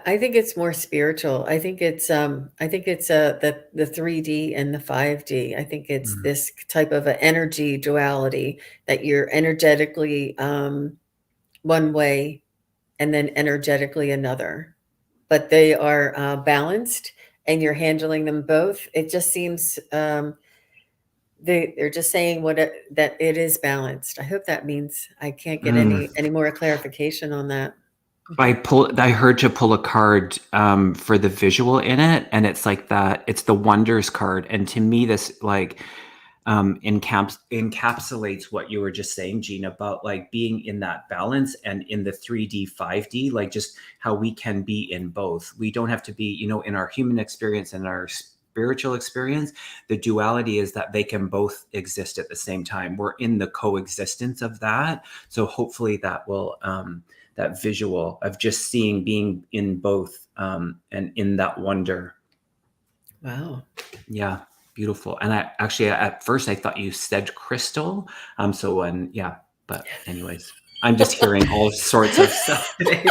I think it's more spiritual. I think it's the 3D and the 5D. I think it's Mm. this type of an energy duality, that you're energetically one way and then energetically another, but they are balanced and you're handling them both. It just seems they're just saying that it is balanced. I hope that means I can't get Mm. any more clarification on that. I heard you pull a card for the visual in it, and it's like that. It's the wonders card, and to me, this like encapsulates what you were just saying, Gene, about like being in that balance and in the 3D, 5D, like just how we can be in both. We don't have to be, in our human experience and our spiritual experience. The duality is that they can both exist at the same time. We're in the coexistence of that. So hopefully that will, that visual of just seeing, being in both, and in that wonder. Wow. Yeah, beautiful. And I actually, at first I thought you said crystal. But anyways, I'm just hearing all sorts of stuff today.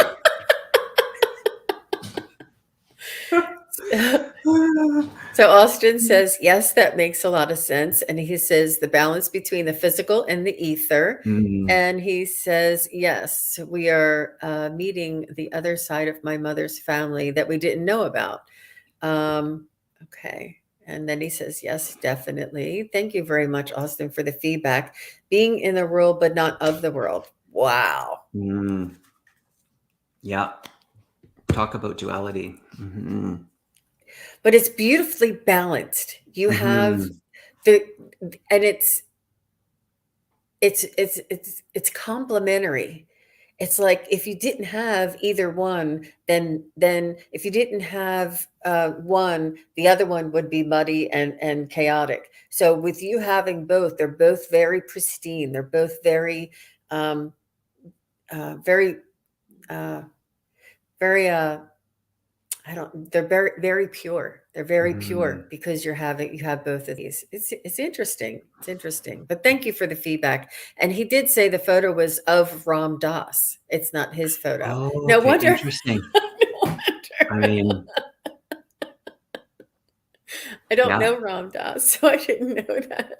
So Austin says, yes, that makes a lot of sense. And he says the balance between the physical and the ether. Mm. And he says, yes, we are meeting the other side of my mother's family that we didn't know about. Okay. And then he says, yes, definitely. Thank you very much, Austin, for the feedback. Being in the world, but not of the world. Wow. Mm. Yeah. Talk about duality. Mm-hmm. But it's beautifully balanced. You have Mm-hmm. the, and it's complementary. It's like if you didn't have either one, then if you didn't have one, the other one would be muddy and chaotic. So with you having both, they're both very pristine. They're both very um, very uh, very they're very, very pure. They're very pure Mm. because you have both of these. It's interesting. It's interesting. But thank you for the feedback. And he did say the photo was of Ram Dass. It's not his photo. Oh, No okay, wonder. interesting. No I wonder. mean, I don't yeah. know Ram Dass, so I didn't know that.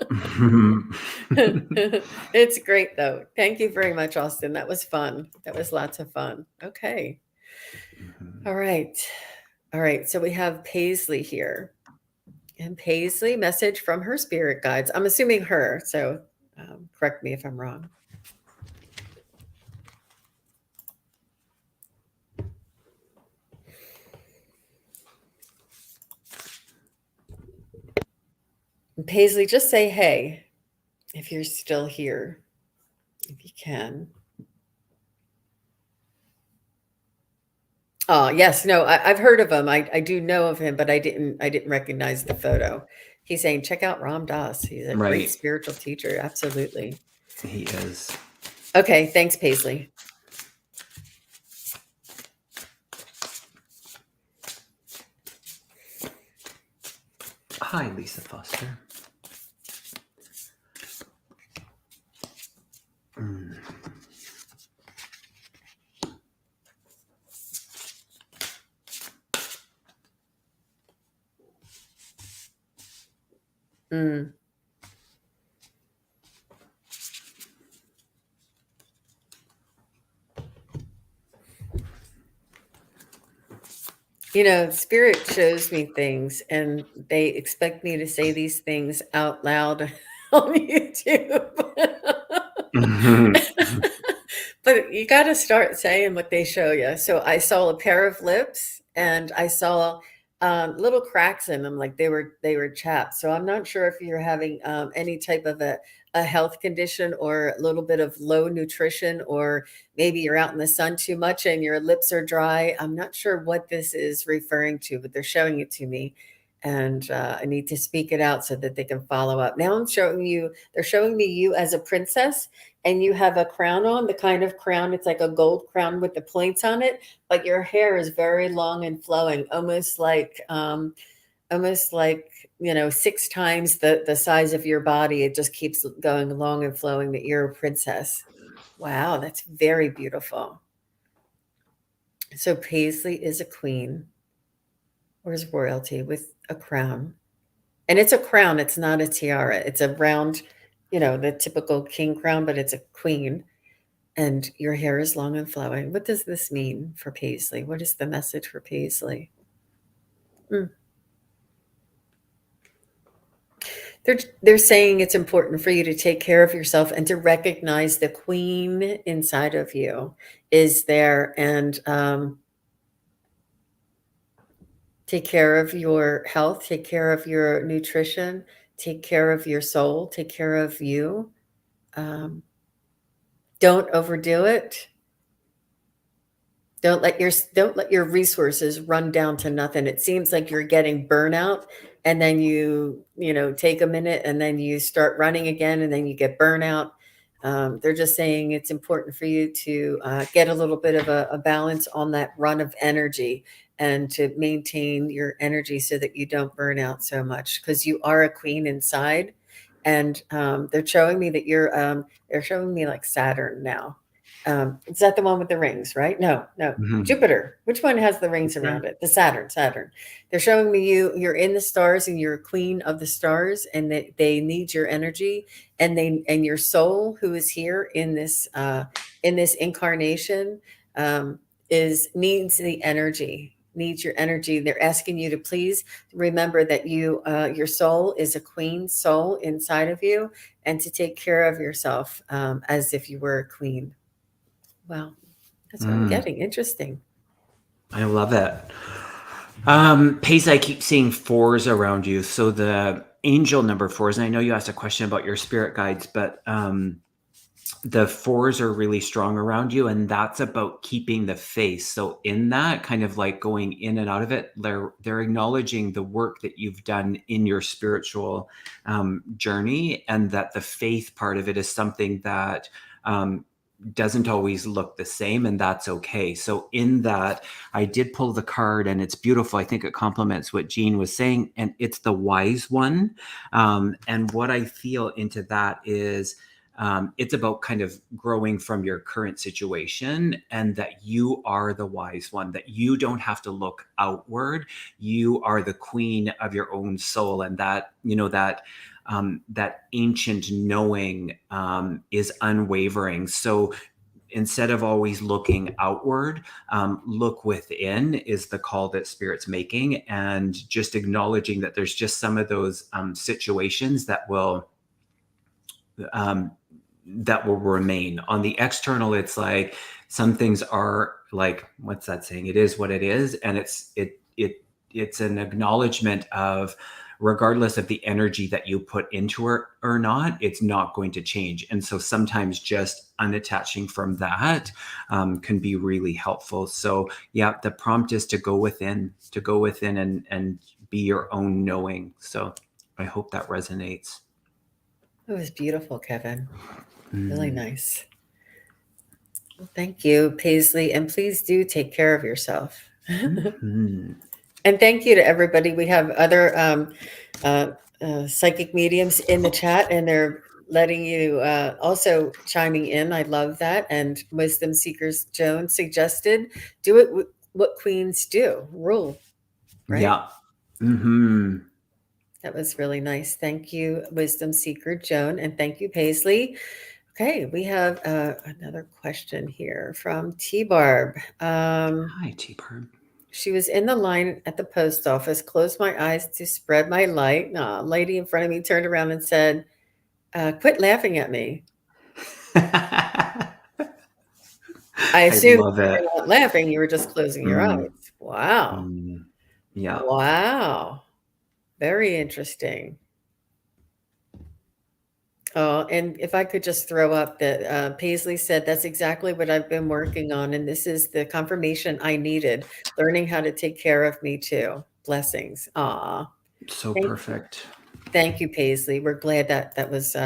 Mhm. It's great though. Thank you very much, Austin. That was fun. That was lots of fun. Okay. All right. All right. So we have Paisley here. And Paisley, message from her spirit guides. I'm assuming her. So correct me if I'm wrong. And Paisley, just say hey if you're still here, if you can. Oh yes, no, I've heard of him. I do know of him, but I didn't recognize the photo. He's saying check out Ram Dass. He's a great Right. spiritual teacher. Absolutely. He is. Okay, thanks, Paisley. Hi, Lisa Foster. Mm. Mm. You know, spirit shows me things and they expect me to say these things out loud on YouTube. Mhm. But you got to start saying what they show you. So I saw a pair of lips and I saw little cracks in them, like they were chapped. So I'm not sure if you're having any type of a health condition or a little bit of low nutrition, or maybe you're out in the sun too much and your lips are dry. I'm not sure what this is referring to, but they're showing it to me. And I need to speak it out so that they can follow up. Now they're showing me you as a princess, and you have a crown on, the kind of crown, it's like a gold crown with the points on it, but your hair is very long and flowing, almost like, you know, 6 times the size of your body. It just keeps going long and flowing, that you're a princess. Wow, that's very beautiful. So Paisley is a queen, or is royalty with a crown. And it's a crown, it's not a tiara. It's a round, you know, the typical king crown, but it's a queen. And your hair is long and flowing. What does this mean for Paisley? What is the message for Paisley? Mm. They're saying it's important for you to take care of yourself and to recognize the queen inside of you is there, and take care of your health, take care of your nutrition, take care of your soul, take care of you. Um, don't overdo it. Don't let your resources run down to nothing. It seems like you're getting burnout, and then you take a minute and then you start running again and then you get burnout. They're just saying it's important for you to get a little bit of a balance on that run of energy, and to maintain your energy so that you don't burn out so much, because you are a queen inside. And they're showing me that they're showing me like Saturn now. Is that the one with the rings, right? No, no. Mhm. Jupiter. Which one has the rings around Jupiter? it? The Saturn, Saturn. They're showing me you're in the stars and you're a queen of the stars, and that they need your energy, and your soul, who is here in this incarnation, is needs the energy, needs your energy. They're asking you to please remember that your soul is a queen soul inside of you, and to take care of yourself as if you were a queen. Wow, that's what I'm Mm, getting. Interesting. I love it. Pace, I keep seeing fours around you. So the angel number fours, and I know you asked a question about your spirit guides, but the fours are really strong around you, and that's about keeping the faith. So in that, kind of like going in and out of it, they're acknowledging the work that you've done in your spiritual journey, and that the faith part of it is something that doesn't always look the same, and that's okay. So in that, I did pull the card, and it's beautiful. I think it complements what Jean was saying, and it's the wise one. And what I feel into that is it's about kind of growing from your current situation, and that you are the wise one, that you don't have to look outward. You are the queen of your own soul, and that, that ancient knowing is unwavering. So instead of always looking outward, look within is the call that Spirit's making, and just acknowledging that there's just some of those situations um, that will remain. On the external, it's like some things are like, what's that saying? It is what it is, and it's an acknowledgement of, regardless of the energy that you put into it or not, it's not going to change. And so sometimes just unattaching from that can be really helpful. So yeah, the prompt is to go within, and be your own knowing. So I hope that resonates. It was beautiful, Kevin. Really nice. Well, thank you, Paisley. And please do take care of yourself. And thank you to everybody. We have other psychic mediums in the chat, and they're letting you also chiming in. I love that. And Wisdom Seekers Joan suggested do it what queens do, rule, right? Yeah. That was really nice. Thank you, Wisdom Seeker Joan, and thank you, Paisley. Okay, we have another question here from T-Barb. Hi, T-Barb. She was in the line at the post office, closed my eyes to spread my light. A lady in front of me turned around and said, quit laughing at me. I assumed love you it. were not laughing, you were just closing your eyes. Wow. Yeah. Wow. Very interesting. Oh, and if I could just throw up that Paisley said, that's exactly what I've been working on. And this is the confirmation I needed, learning how to take care of me too. Blessings. Aw. So Thank, perfect. thank you, Paisley. We're glad that that was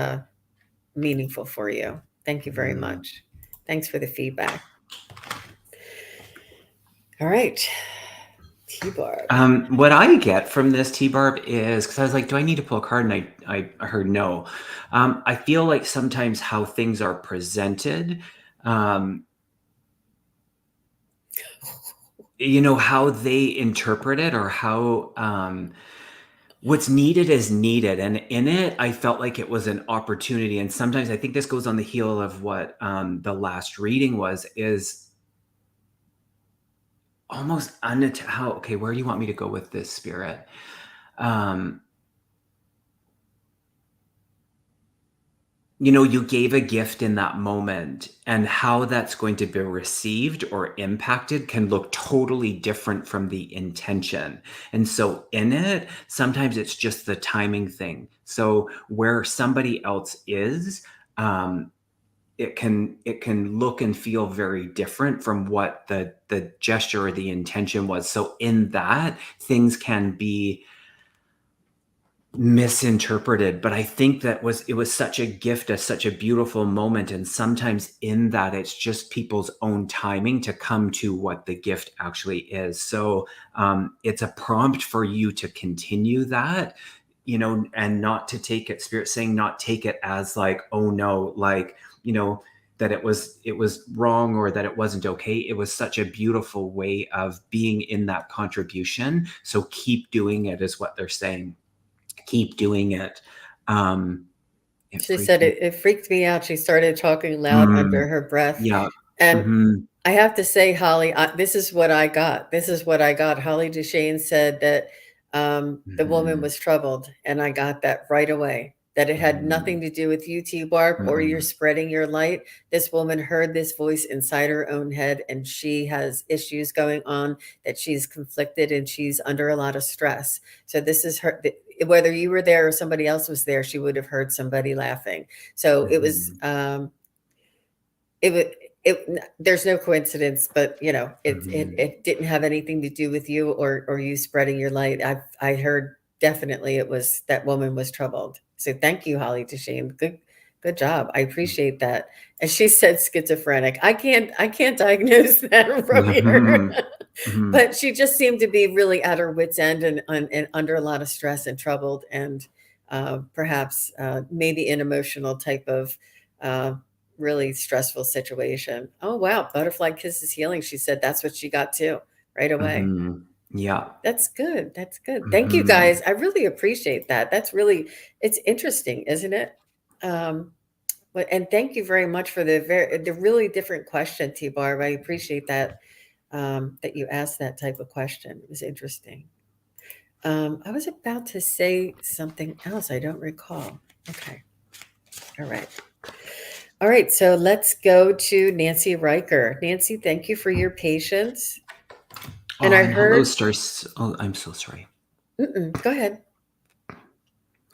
meaningful for you. Thank you very much. Thanks for the feedback. All right. T-Barb. What I get from this, T-Barb, is, because I was like, do I need to pull a card? And I heard no. I feel like sometimes how things are presented, how they interpret it, or how what's needed is needed. And in it, I felt like it was an opportunity. And sometimes I think this goes on the heel of what the last reading was, is almost how, okay, where do you want me to go with this, Spirit? You gave a gift in that moment, and how that's going to be received or impacted can look totally different from the intention. And so in it, sometimes it's just the timing thing. So where somebody else is, it can look and feel very different from what the gesture or the intention was. So in that, things can be misinterpreted, but I think it was such a gift, such a beautiful moment. And sometimes in that, it's just people's own timing to come to what the gift actually is. So it's a prompt for you to continue that, and not to take it, Spirit saying, not take it as like, oh no, like, that it was wrong, or that it wasn't okay. It was such a beautiful way of being in that contribution. So keep doing it, is what they're saying. Keep doing it. She said it freaked me out. She started talking loud under her breath. Yeah. And I have to say, Holly, this is what I got. This is what I got. Holly Duchesne said that the woman was troubled, and I got that right away. That it had nothing to do with you, T-Barb, or you're spreading your light. This woman heard this voice inside her own head, and she has issues going on, that she's conflicted and she's under a lot of stress. So this is her. Whether you were there or somebody else was there, she would have heard somebody laughing. So it was. There's no coincidence, but it didn't have anything to do with you or you spreading your light. I heard definitely it was that woman was troubled. So thank you, Holly Duchesne. Good job. I appreciate that. And she said schizophrenic. I can't diagnose that from here. Mhm. But she just seemed to be really at her wit's end and under a lot of stress and troubled and perhaps maybe an emotional type of uh, really stressful situation. Oh wow, butterfly kisses healing. She said that's what she got too right away. Mhm. Yeah. That's good. That's good. Thank you Mhm. guys. I really appreciate that. That's really it's interesting, isn't it? Um, and thank you very much for the really different question, T-Barb. I appreciate that that you asked that type of question. It was interesting. I was about to say something else. I don't recall. Okay. All right. All right. So let's go to Nancy Riker. Nancy, thank you for your patience. And Oh, I and hello, heard, stars. Oh, I'm so sorry. go ahead.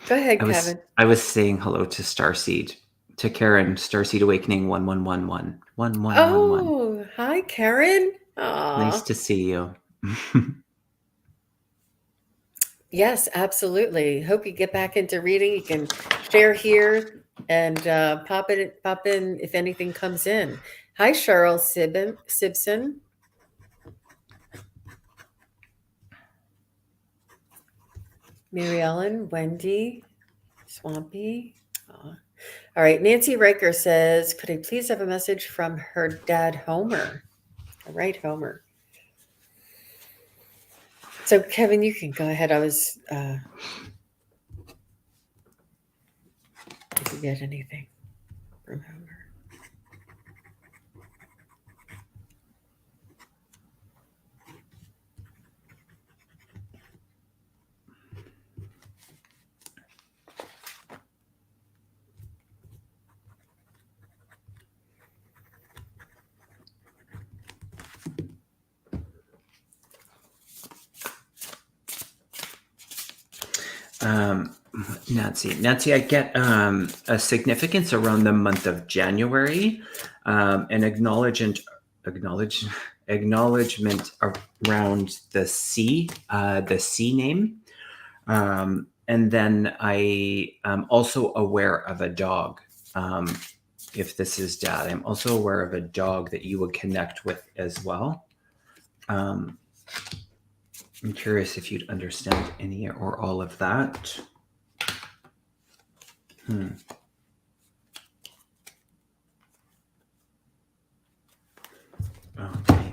Go ahead, I was Kevin. I was saying hello to Starseed, to Karen, Starseed Awakening 1111 1111. Oh, hi, Karen. Nice Aw. to see you. Yes, absolutely. Hope you get back into reading. You can share here and pop in if anything comes in. Hi, Cheryl Sibson, Mary Ellen, Wendy, Swampy. Aw. All right, Nancy Riker says, could I please have a message from her dad, Homer? All right, Homer. So, Kevin, you can go ahead. Did you get anything from Homer? um, Nancy, I get a significance around the month of January, an acknowledge acknowledgement around the C name. And then I am also aware of a dog. If this is dad, I'm also aware of a dog that you would connect with as well. Um, I'm curious if you'd understand any or all of that. Okay.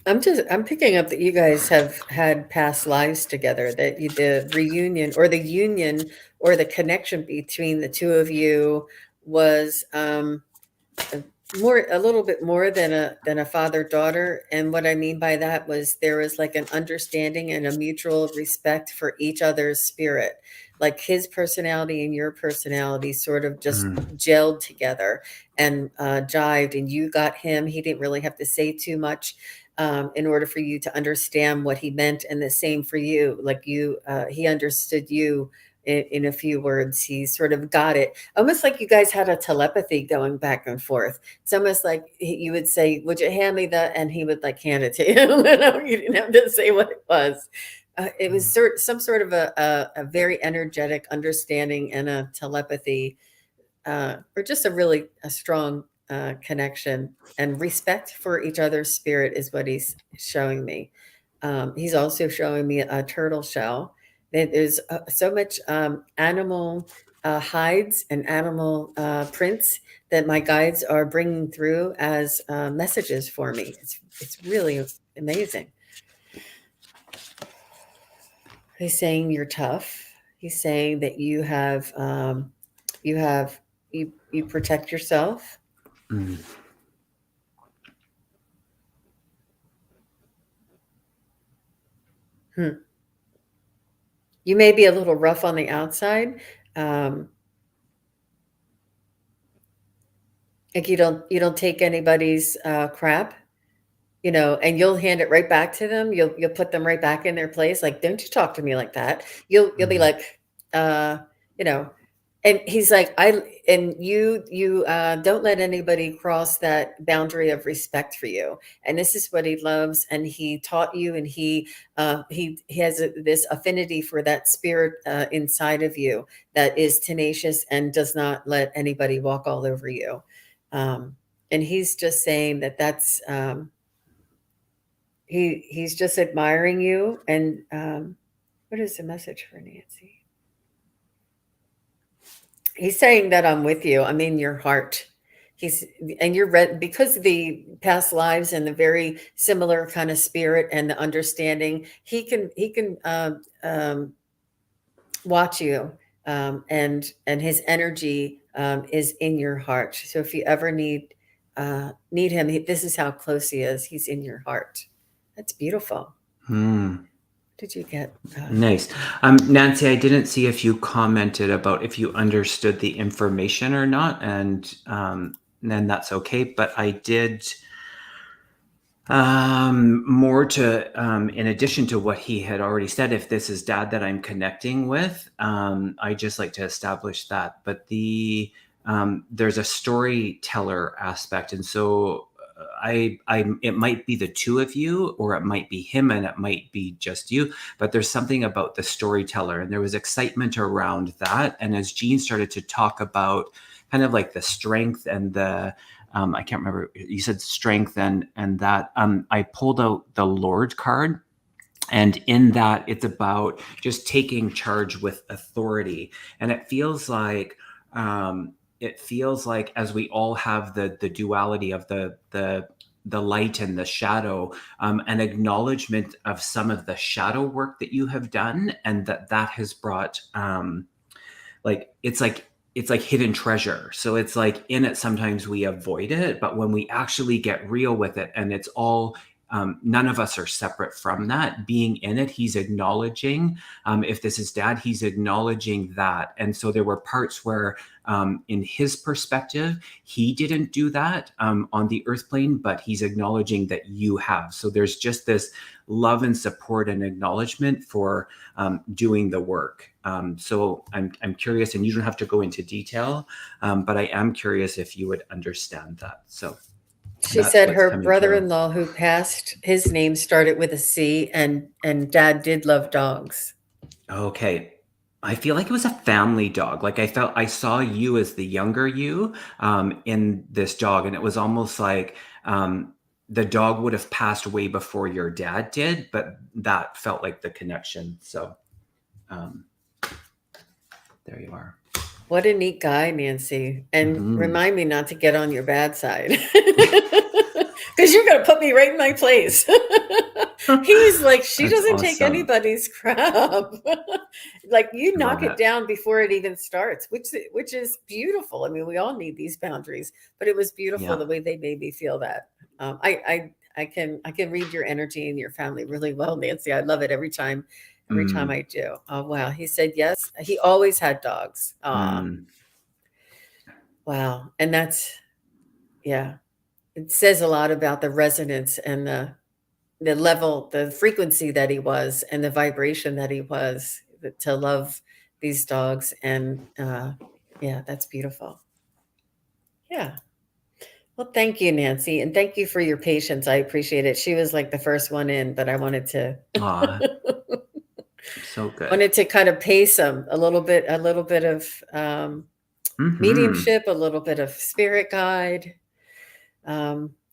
I'm picking up that you guys have had past lives together, that the reunion or the union or the connection between the two of you was a little bit more than a father-daughter. And what I mean by that was there was like an understanding and a mutual respect for each other's spirit. Like his personality and your personality sort of just Mm, gelled together and jived, and you got him. He didn't really have to say too much in order for you to understand what he meant, and the same for you. Like he understood you in a few words. He sort of got it, almost like you guys had a telepathy going back and forth. It's almost like you would say, "Would you hand me that?" And he would like hand it to you. You didn't have to say what it was. It was some sort of a very energetic understanding and a telepathy, or just a strong connection and respect for each other's spirit is what he's showing me. He's also showing me a turtle shell. There's so much animal hides and animal prints that my guides are bringing through as messages for me. It's really amazing. He's saying you're tough. He's saying that you have you protect yourself. mm, Hmm. You may be a little rough on the outside. Um, like you don't take anybody's crap, and you'll hand it right back to them. You'll put them right back in their place. Like, don't you talk to me like that. You'll be mm, like, uh, you know, And he's like, you don't let anybody cross that boundary of respect for you. And this is what he loves. And he taught you, and he has this affinity for that spirit inside of you that is tenacious and does not let anybody walk all over you. And he's just saying that's he's just admiring you. And what is the message for Nancy? He's saying that I'm with you. I'm in your heart. And you're because of the past lives and the very similar kind of spirit and the understanding. He can watch you, and his energy is in your heart. So if you ever need him, this is how close he is. He's in your heart. That's beautiful. Did you get? Nice. Nancy, I didn't see if you commented about if you understood the information or not, and then that's okay. But I did more to, in addition to what he had already said, if this is Dad that I'm connecting with, I just like to establish that. But there's a storyteller aspect, and so it might be the two of you, or it might be him, and it might be just you, but there's something about the storyteller, and there was excitement around that. And as Jean started to talk about kind of like the strength and the I can't remember, you said strength and that, I pulled out the Lord card. And in that, it's about just taking charge with authority. And it feels like as we all have the duality of the light and the shadow, an acknowledgement of some of the shadow work that you have done, and that has brought it's like hidden treasure. So it's like in it, sometimes we avoid it, but when we actually get real with it, and it's all none of us are separate from that. Being in it, he's acknowledging, if this is Dad, he's acknowledging that. And so there were parts where, in his perspective, he didn't do that on the earth plane, but he's acknowledging that you have. So there's just this love and support and acknowledgement for doing the work. So I'm curious, and you don't have to go into detail, but I am curious if you would understand that. So She said her brother-in-law who passed, his name started with a C, and Dad did love dogs. Okay. I feel like it was a family dog. Like I saw you as the younger you in this dog, and it was almost like the dog would have passed way before your dad did, but that felt like the connection. So there you are. What a neat guy, Nancy. And remind me not to get on your bad side. Because you're going to put me right in my place. He's like, she doesn't take anybody's crap. Like, you knock it down before it even starts, which is beautiful. I mean, we all need these boundaries, but it was beautiful the way they made me feel that. I can read your energy and your family really well, Nancy. I love it every time I do. Oh, wow. He said yes. He always had dogs. Wow. And that's, yeah, it says a lot about the resonance and the level, the frequency that he was, and the vibration that he was, to love these dogs. And yeah, that's beautiful. Yeah. Well, thank you, Nancy. And thank you for your patience. I appreciate it. She was like the first one in, but I wanted to. So good. Wanted to kind of pace them a little bit of mediumship, a little bit of spirit guide.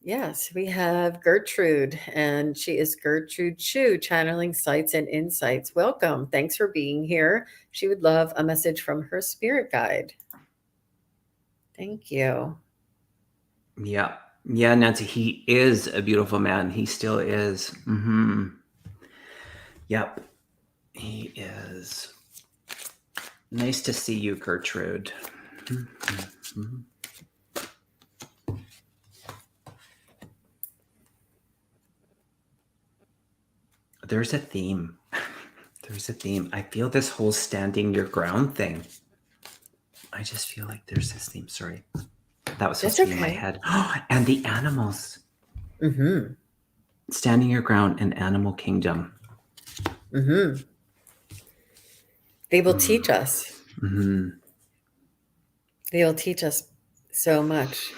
Yes, we have Gertrude, and she is Gertrude Chu, channeling sights and insights. Welcome. Thanks for being here. She would love a message from her spirit guide. Thank you. Yeah. Yeah, Nancy, he is a beautiful man. He still is. Yep. He is. Nice to see you, Gertrude. There's a theme. There's a theme. I feel this whole standing your ground thing. I just feel like there's this theme. Sorry. That was supposed to be in my head. And the animals. Standing your ground in Animal Kingdom. They will teach us. They'll teach us so much.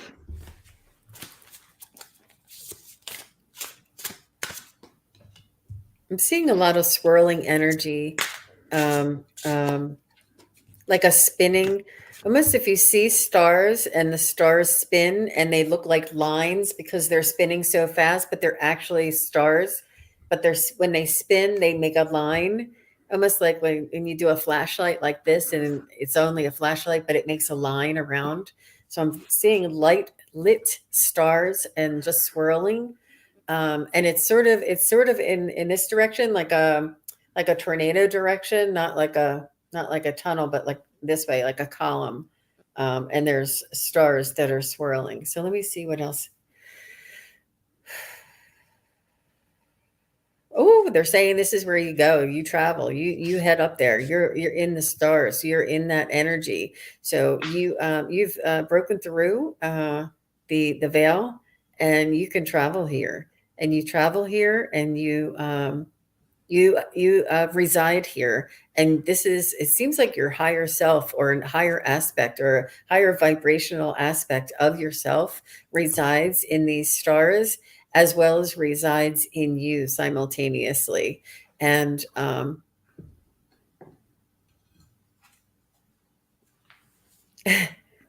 I'm seeing a lot of swirling energy, um, um, like a spinning. Almost if you see stars and the stars spin and they look like lines because they're spinning so fast, but they're actually stars. But when they spin, they make a line. Almost like when you do a flashlight like this, and it's only a flashlight, but it makes a line around. So I'm seeing light lit stars and just swirling, and it's sort of in this direction, like a tornado direction, not like a tunnel, but like this way, like a column. And there's stars that are swirling. So let me see what else. Oh, they're saying this is where you go. You travel. You head up there. You're in the stars. You're in that energy. So you've broken through the veil, and you can travel here. And you travel here, and you reside here. And it seems like your higher self, or a higher aspect, or a higher vibrational aspect of yourself resides in these stars, as well as resides in you simultaneously. And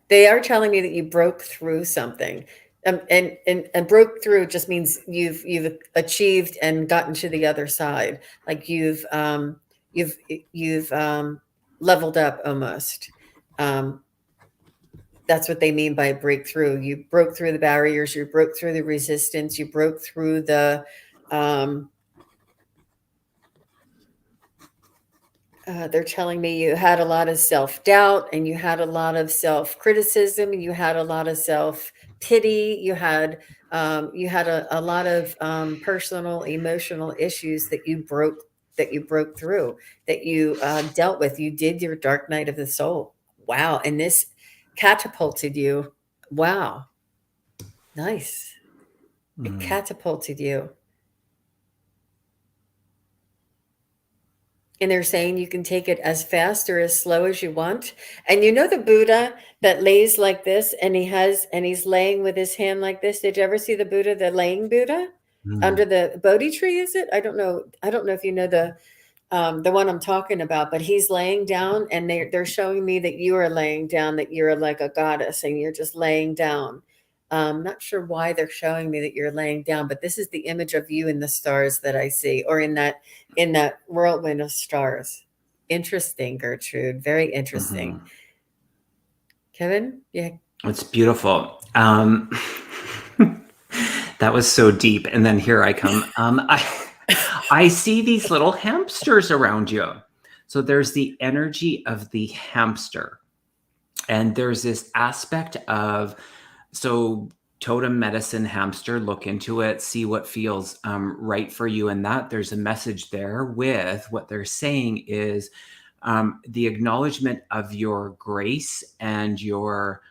they are telling me that you broke through something. And broke through just means you've achieved and gotten to the other side. Like you've you've leveled up almost. Um, that's what they mean by breakthrough. You broke through the barriers. You broke through the resistance. You broke through um, they're telling me you had a lot of self doubt, and you had a lot of self criticism, and you had a lot of self pity. You had a lot of personal emotional issues that you broke through, that you dealt with. You did your dark night of the soul. Wow. And this catapulted you. Wow. Nice. It catapulted you. And they're saying you can take it as fast or as slow as you want. And you know the Buddha that lays like this, and he's laying with his hand like this. Did you ever see the Buddha, the laying Buddha under Mm. the Bodhi tree? Is it? I don't know. I don't know if you know the one I'm talking about, but he's laying down, and they're showing me that you are laying down, that you're like a goddess, and you're just laying down. Not sure why they're showing me that you're laying down, but this is the image of you in the stars that I see, or in that whirlwind of stars. Interesting, Gertrude. Very interesting. Mhm. Kevin, yeah. It's beautiful. That was so deep. And then here I come. I see these little hamsters around you. So there's the energy of the hamster. And there's this aspect of, so totem medicine hamster, look into it, see what feels right for you. And that there's a message there with what they're saying is the acknowledgement of your grace and your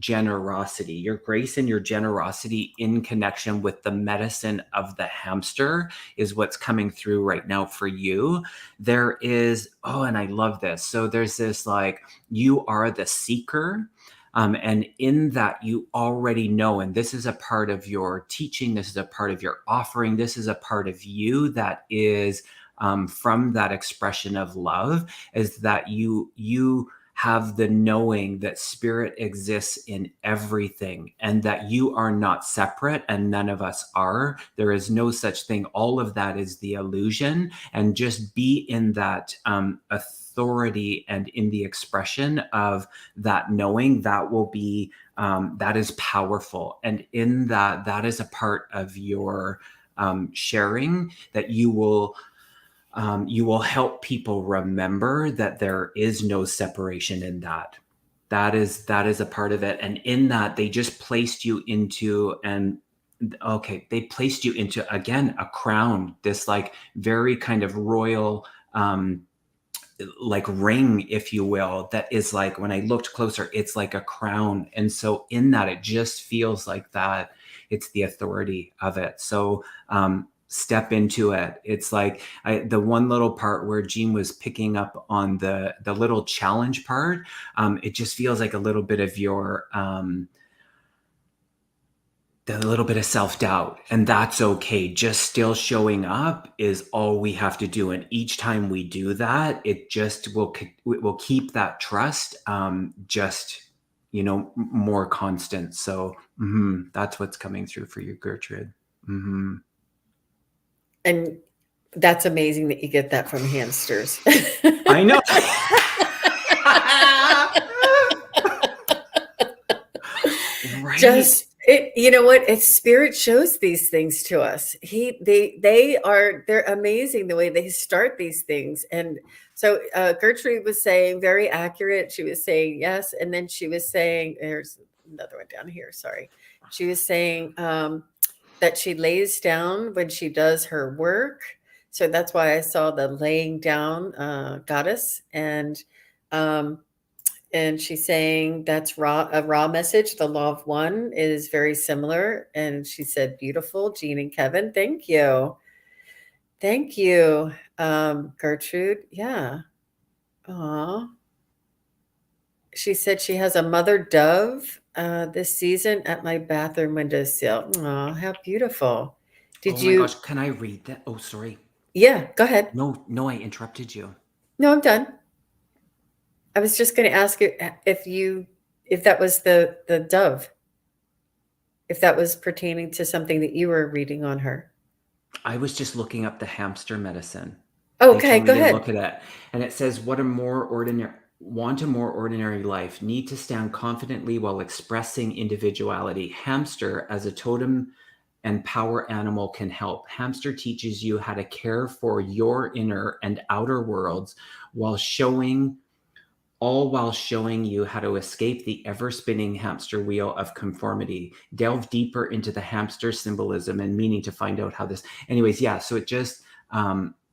generosity, your grace and your generosity in connection with the medicine of the hamster is what's coming through right now for you. There is, oh, and I love this. So there's this like, you are the seeker. And in that, you already know, and this is a part of your teaching, this is a part of your offering, this is a part of you that is from that expression of love, is that you have the knowing that spirit exists in everything, and that you are not separate, and none of us are. There is no such thing. All of that is the illusion, and just be in that authority and in the expression of that knowing. That will be that is powerful, and in that is a part of your sharing, that you will help people remember that there is no separation in that. That is a part of it. And in that, they just placed you into, and okay, they placed you into, again, a crown, this like very kind of royal like ring, if you will, that is like, when I looked closer, it's like a crown. And so in that, it just feels like that it's the authority of it. So step into it. It's like the one little part where Jean was picking up on the little challenge part. It just feels like a little bit of your the little bit of self-doubt, and that's okay. Just still showing up is all we have to do, and each time we do that, it just will keep that trust just more constant. So that's what's coming through for you, Gertrude. And that's amazing that you get that from hamsters. I know. Right. Just it, you know what? It's spirit shows these things to us. They're amazing the way they start these things. And so Gertrude was saying very accurate. She was saying yes, and then she was saying there's another one down here. Sorry, she was saying that she lays down when she does her work. So that's why I saw the laying down goddess, and she's saying that's a raw message. The law of one is very similar. And she said, beautiful, Jean and Kevin. Thank you. Thank you, Gertrude. Yeah. Aw. She said she has a mother dove this season at my bathroom windowsill. Aw, how beautiful. Did Oh my gosh, you? can I read that? Oh, sorry. Yeah, go ahead. No, I interrupted you. No, I'm done. I was just going to ask you if that was the dove, if that was pertaining to something that you were reading on her. I was just looking up the hamster medicine. Okay, They go told me to ahead. look at it, and it says, "Want a more ordinary life? Need to stand confidently while expressing individuality. Hamster as a totem and power animal can help. Hamster teaches you how to care for your inner and outer worlds while showing you how to escape the ever-spinning hamster wheel of conformity. Delve deeper into the hamster symbolism and meaning to find out how this." Anyways, yeah, so it just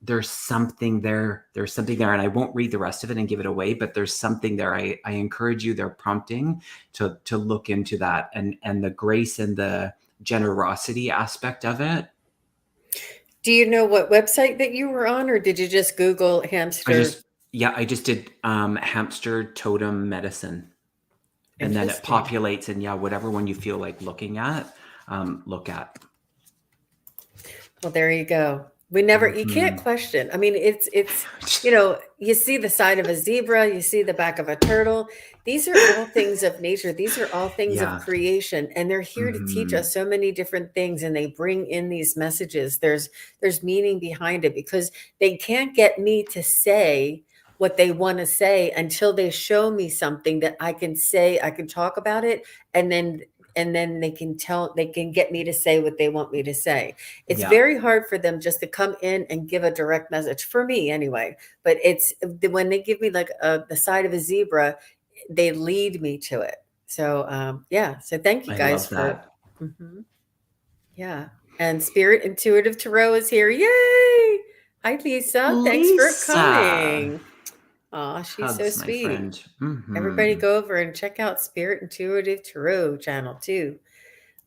there's something there. There's something there, and I won't read the rest of it and give it away, but there's something there. I encourage you, they're prompting to look into that, and the grace and the generosity aspect of it. Do you know what website that you were on, or did you just Google hamster? I just did hamster totem medicine. And then it Interesting. populates, and whatever one you feel like looking at, look at. Well, there you go. You can't question. I mean, it's, you see the side of a zebra, you see the back of a turtle. These are all things of nature. These are all things of Yeah. creation, and they're here to teach us so many different things, and they bring in these messages. There's meaning behind it, because they can't get me to say what they want to say until they show me something that I can say. I can talk about it, and then they can get me to say what they want me to say. It's very hard for them just to come in and give a direct message, for me anyway. But it's when they give me like the side of a zebra, they lead me to it. So so thank you I guys love that. Yeah. And Spirit Intuitive Tarot is here. Yay! Hi, Lisa. Thanks for coming. Aw, she's so Hugs, my sweet. friend. Everybody go over and check out Spirit Intuitive Tarot channel too.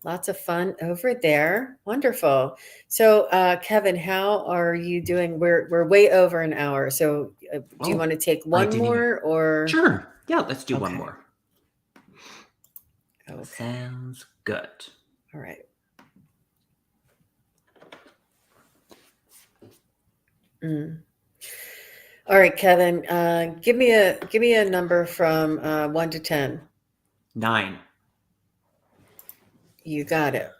Lots of fun over there. Wonderful. So, Kevin, how are you doing? We're way over an hour. So, do you want to take one more or? Sure. Yeah, let's do one more. Okay. Sounds good. All right. All right, Kevin. Give me a number from 1 to 10. 9. You got it.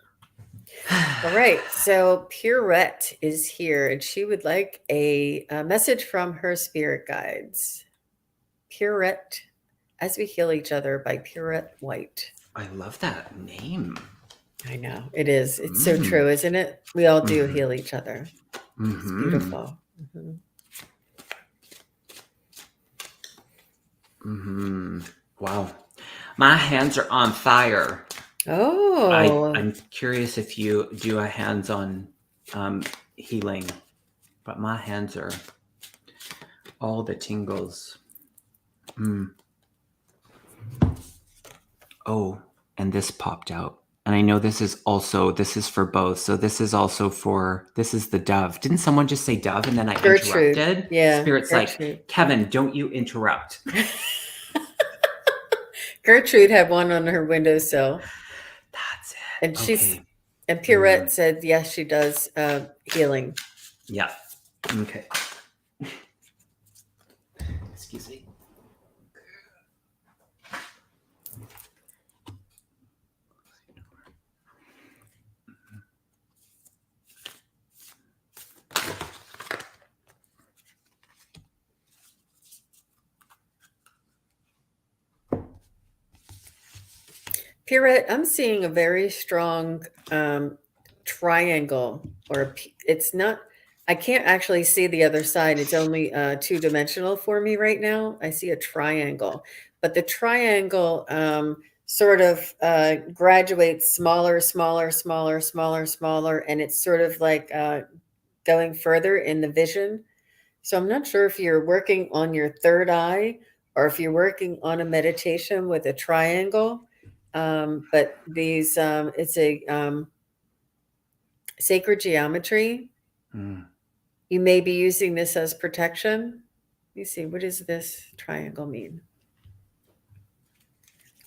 All right. So Pierrette is here, and she would like a message from her spirit guides. Pierrette, As We Heal Each Other by Pierrette White. I love that name. I know. It is. It's so true, isn't it? We all do heal each other. It's beautiful. Wow. My hands are on fire. Oh. I'm curious if you do a hands-on healing, but my hands are all the tingles. Oh, and this popped out. And I know this is for both. So this is the dove. Didn't someone just say dove and then I Gertrude. interrupted? Yeah, Spirit's Gertrude. like, Kevin, don't you interrupt. Gertrude had one on her windowsill. That's it. And Okay. and Pierrette said, yes, she does healing. Yeah. Okay. Excuse me. Pierrette, I'm seeing a very strong triangle, or it's not, I can't actually see the other side. It's only two-dimensional for me right now. I see a triangle, but the triangle sort of graduates smaller, smaller, smaller, smaller, smaller, and it's sort of like going further in the vision. So I'm not sure if you're working on your third eye or if you're working on a meditation with a triangle. But these, it's a sacred geometry. You may be using this as protection. Let me see, what does this triangle mean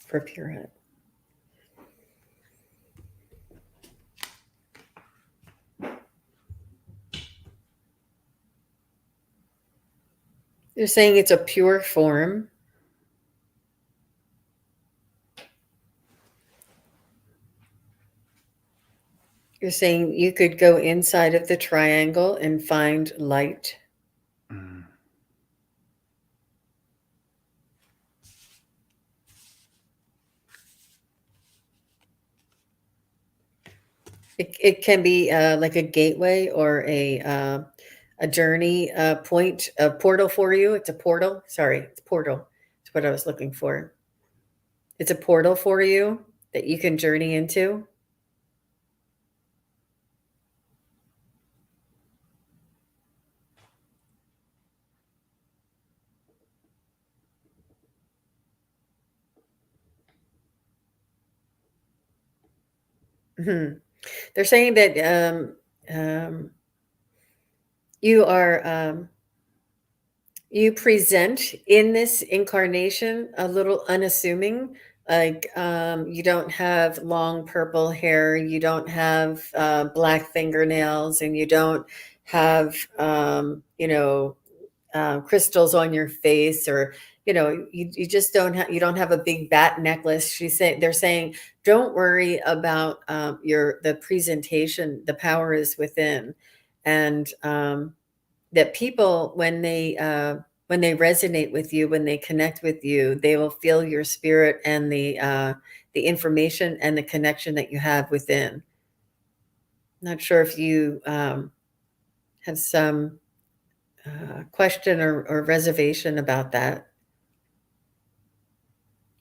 for Pierrette? You're saying it's a pure form. You're saying you could go inside of the triangle and find light. It can be like a gateway or a journey point, a portal for you. It's a portal. Sorry, it's portal. It's what I was looking for. It's a portal for you that you can journey into. Mhm. They're saying that you are you present in this incarnation a little unassuming, like you don't have long purple hair, you don't have black fingernails, and you don't have crystals on your face, or you just don't have a big bat necklace. They're saying don't worry about the presentation. The power is within. And that people, when they resonate with you, when they connect with you, they will feel your spirit and the information and the connection that you have within. Not sure if you have some question or reservation about that,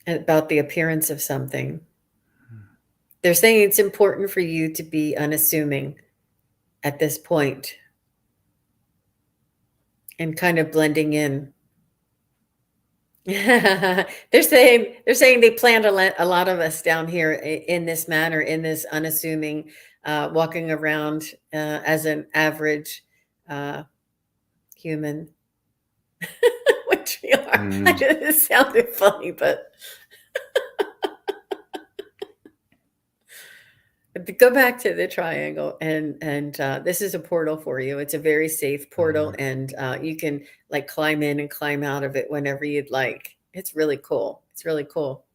about the appearance of something. They're saying it's important for you to be unassuming at this point and kind of blending in. They're saying they planned a lot of us down here in this manner, in this unassuming, walking around as an average human, which we are. I know it sounded funny, but to go back to the triangle, and this is a portal for you. It's a very safe portal, and you can like climb in and climb out of it whenever you'd like. It's really cool. It's really cool.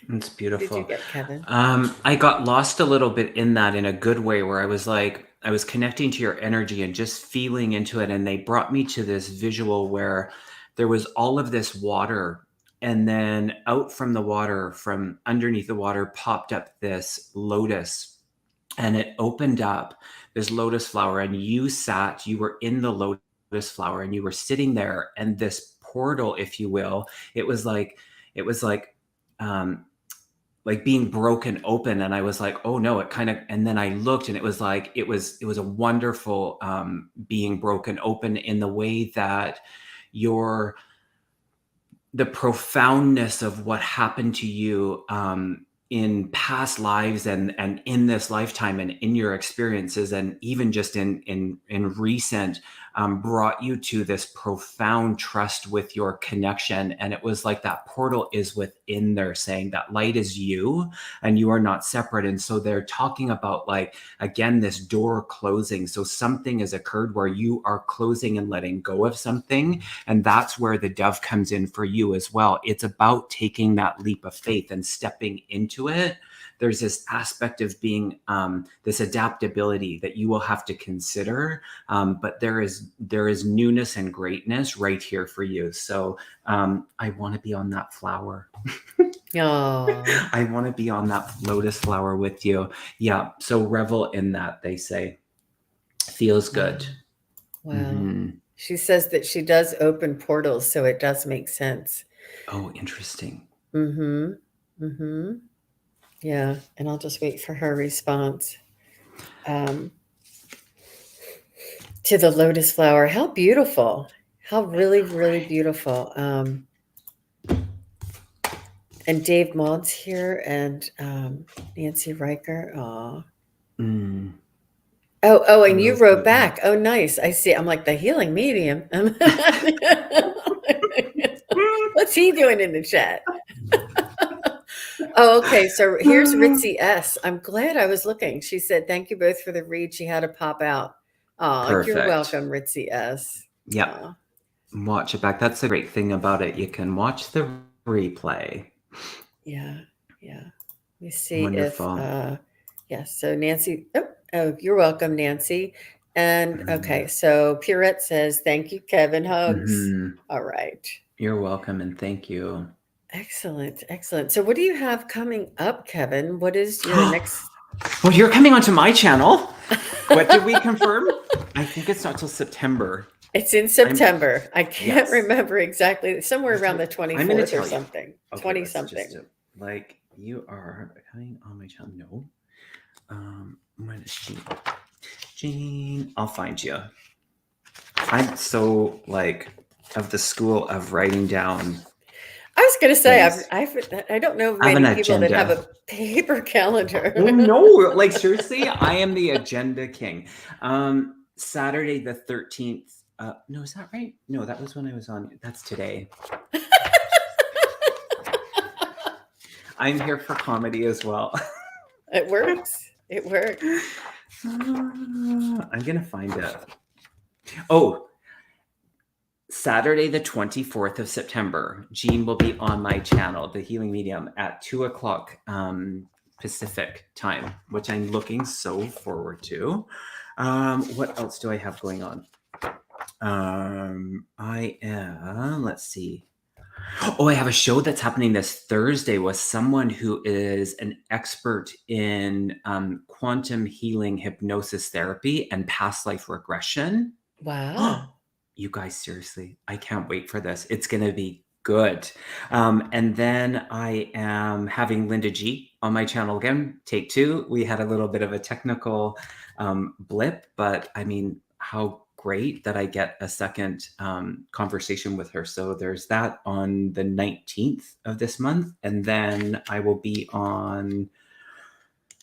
It's beautiful. What did you get, Kevin? I got lost a little bit in that, in a good way, where I was connecting to your energy and just feeling into it. And they brought me to this visual where there was all of this water. And then out from the water, from underneath the water, popped up this lotus, and it opened up, this lotus flower. And you were in the lotus flower, and you were sitting there, and this portal, if you will, it was like, um, like being broken open. And I was like, oh no, and then I looked, and it was like, it was a wonderful being broken open, in the way that the profoundness of what happened to you in past lives and in this lifetime and in your experiences and even just in recent brought you to this profound trust with your connection. And it was like that portal is within there saying that light is you and you are not separate. And so they're talking about, like, again, this door closing. So something has occurred where you are closing and letting go of something. And that's where the dove comes in for you as well. It's about taking that leap of faith and stepping into it. There's this aspect of being this adaptability that you will have to consider, but there is newness and greatness right here for you. So I want to be on that flower. Oh, I want to be on that lotus flower with you. Yeah. So revel in that, they say. Feels good. wow. Mhm. She says that she does open portals, so it does make sense. Oh, interesting. Mm-hmm. Mm-hmm. Yeah, and I'll just wait for her response. To the lotus flower. How beautiful. How really, really beautiful. And Dave Maud's here and Nancy Riker. Aw. Mm, Oh, and you feels wrote good. back. Oh, nice. I see. I'm like the healing medium. What's he doing in the chat? Oh, okay. So here's Ritzy S. I'm glad I was looking. She said, "Thank you both for the read." She had to pop out. Oh, you're Perfect. welcome, Ritzy S. Yep. Aw. Watch it back. That's the great thing about it. You can watch the replay. Yeah, yeah. Let me see if Wonderful. yes, so Nancy, oh, you're welcome, Nancy. And okay, so Pierrette says, thank you, Kevin. Hugs. Mhm. All right. You're welcome and thank you. Excellent, excellent. So what do you have coming up, Kevin? What is your next? Well, you're coming onto my channel. What did we confirm? I think it's not till September. It's in September. I can't Yes. remember exactly. Somewhere around the I'm going to 24th or tell you. something. Okay, 20 let's something. just like, you are coming on my channel. No. Minus Jean. I'll find you. I'm so like of the school of writing down. I was going to say, things. I don't know I have an many people that have agenda. a paper calendar. Oh, no, like seriously, I am the agenda king. Saturday the 13th. No, is that right? No, that was when I was on. That's today. I'm here for comedy as well. It works. It works. I'm gonna find it. Oh, Saturday the 24th of September, Jean will be on my channel, The Healing Medium, at 2:00 Pacific time, which I'm looking so forward to. What else do I have going on? I am, let's see. Oh, I have a show that's happening this Thursday with someone who is an expert in quantum healing, hypnosis therapy, and past life regression. Wow. You guys, seriously, I can't wait for this. It's going to be good. And then I am having Linda G on my channel again, take two. We had a little bit of a technical blip, but I mean, how great that I get a second conversation with her. So there's that on the 19th of this month. And then I will be on,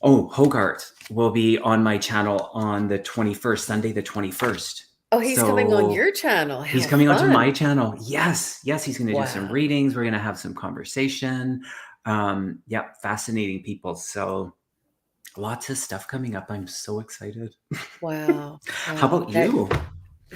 Hogarth will be on my channel on the 21st, Sunday, the 21st. Oh, he's coming on So your channel. he's How coming onto my fun. channel. Yes, he's going to do some Wow. readings. We're going to have some conversation. Yeah, fascinating people. So lots of stuff coming up. I'm so excited. Wow. How Wow. about you?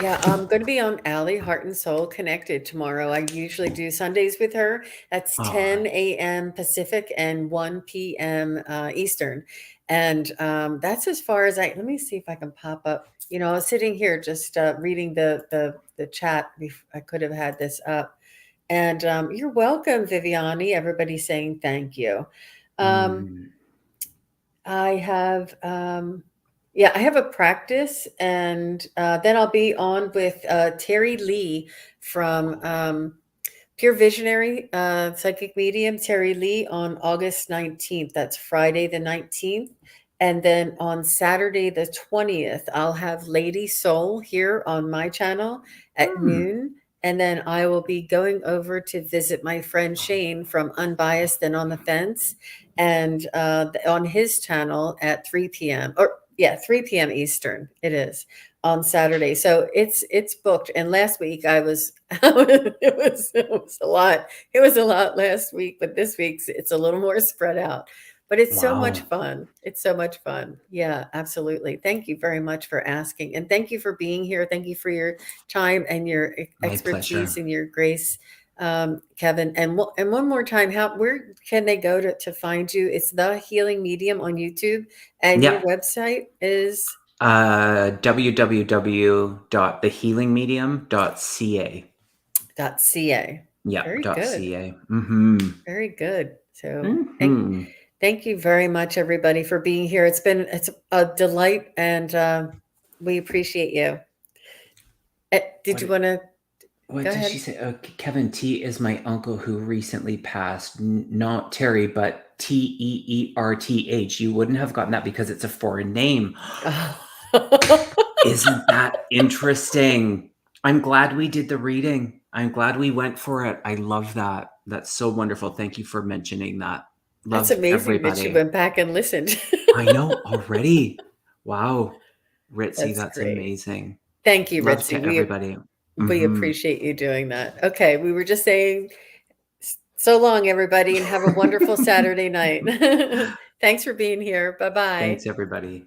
Yeah, I'm going to be on Allie Heart and Soul Connected tomorrow. I usually do Sundays with her. That's 10 a.m. Pacific and 1 p.m. Eastern. And that's as far as let me see if I can pop up. You know, I was sitting here just reading the chat. I could have had this up. And you're welcome, Viviani. Everybody's saying thank you. I have, I have a practice, and then I'll be on with Terry Lee from Pure Visionary Psychic Medium, Terry Lee, on August 19th. That's Friday the 19th. And then on Saturday the 20th, I'll have Lady Soul here on my channel at noon. And then I will be going over to visit my friend Shane from Unbiased and on the Fence, and on his channel at 3 p.m. or yeah, 3 p.m. Eastern. It is on Saturday, so it's booked. And last week I was it was a lot. It was a lot last week, but this week's it's a little more spread out. But it's so much Wow. fun. It's so much fun. Yeah, absolutely. Thank you very much for asking, and thank you for being here. Thank you for your time and your My pleasure. expertise and your grace, Kevin. And one more time, where can they go to find you? It's The Healing Medium on YouTube, and your Yeah. website is www.thehealingmedium.ca. .ca. Yeah, Very good. .ca. Mm-hmm. Very good. So Mm-hmm. thank you very much, everybody, for being here. It's a delight, and we appreciate you. Did you want to What go did she ahead? say? Kevin T is my uncle who recently passed. Not Terry, but Teerth. You wouldn't have gotten that because it's a foreign name. Isn't that interesting? I'm glad we did the reading. I'm glad we went for it. I love that. That's so wonderful. Thank you for mentioning that. That's Love amazing that you everybody. went back and listened. I know already. Wow. Ritzy, That's that's great. amazing. Thank you, Love Ritzy. to everybody. We Mm-hmm. appreciate you doing that. Okay, we were just saying so long, everybody, and have a wonderful Saturday night. Thanks for being here. Bye bye. Thanks, everybody.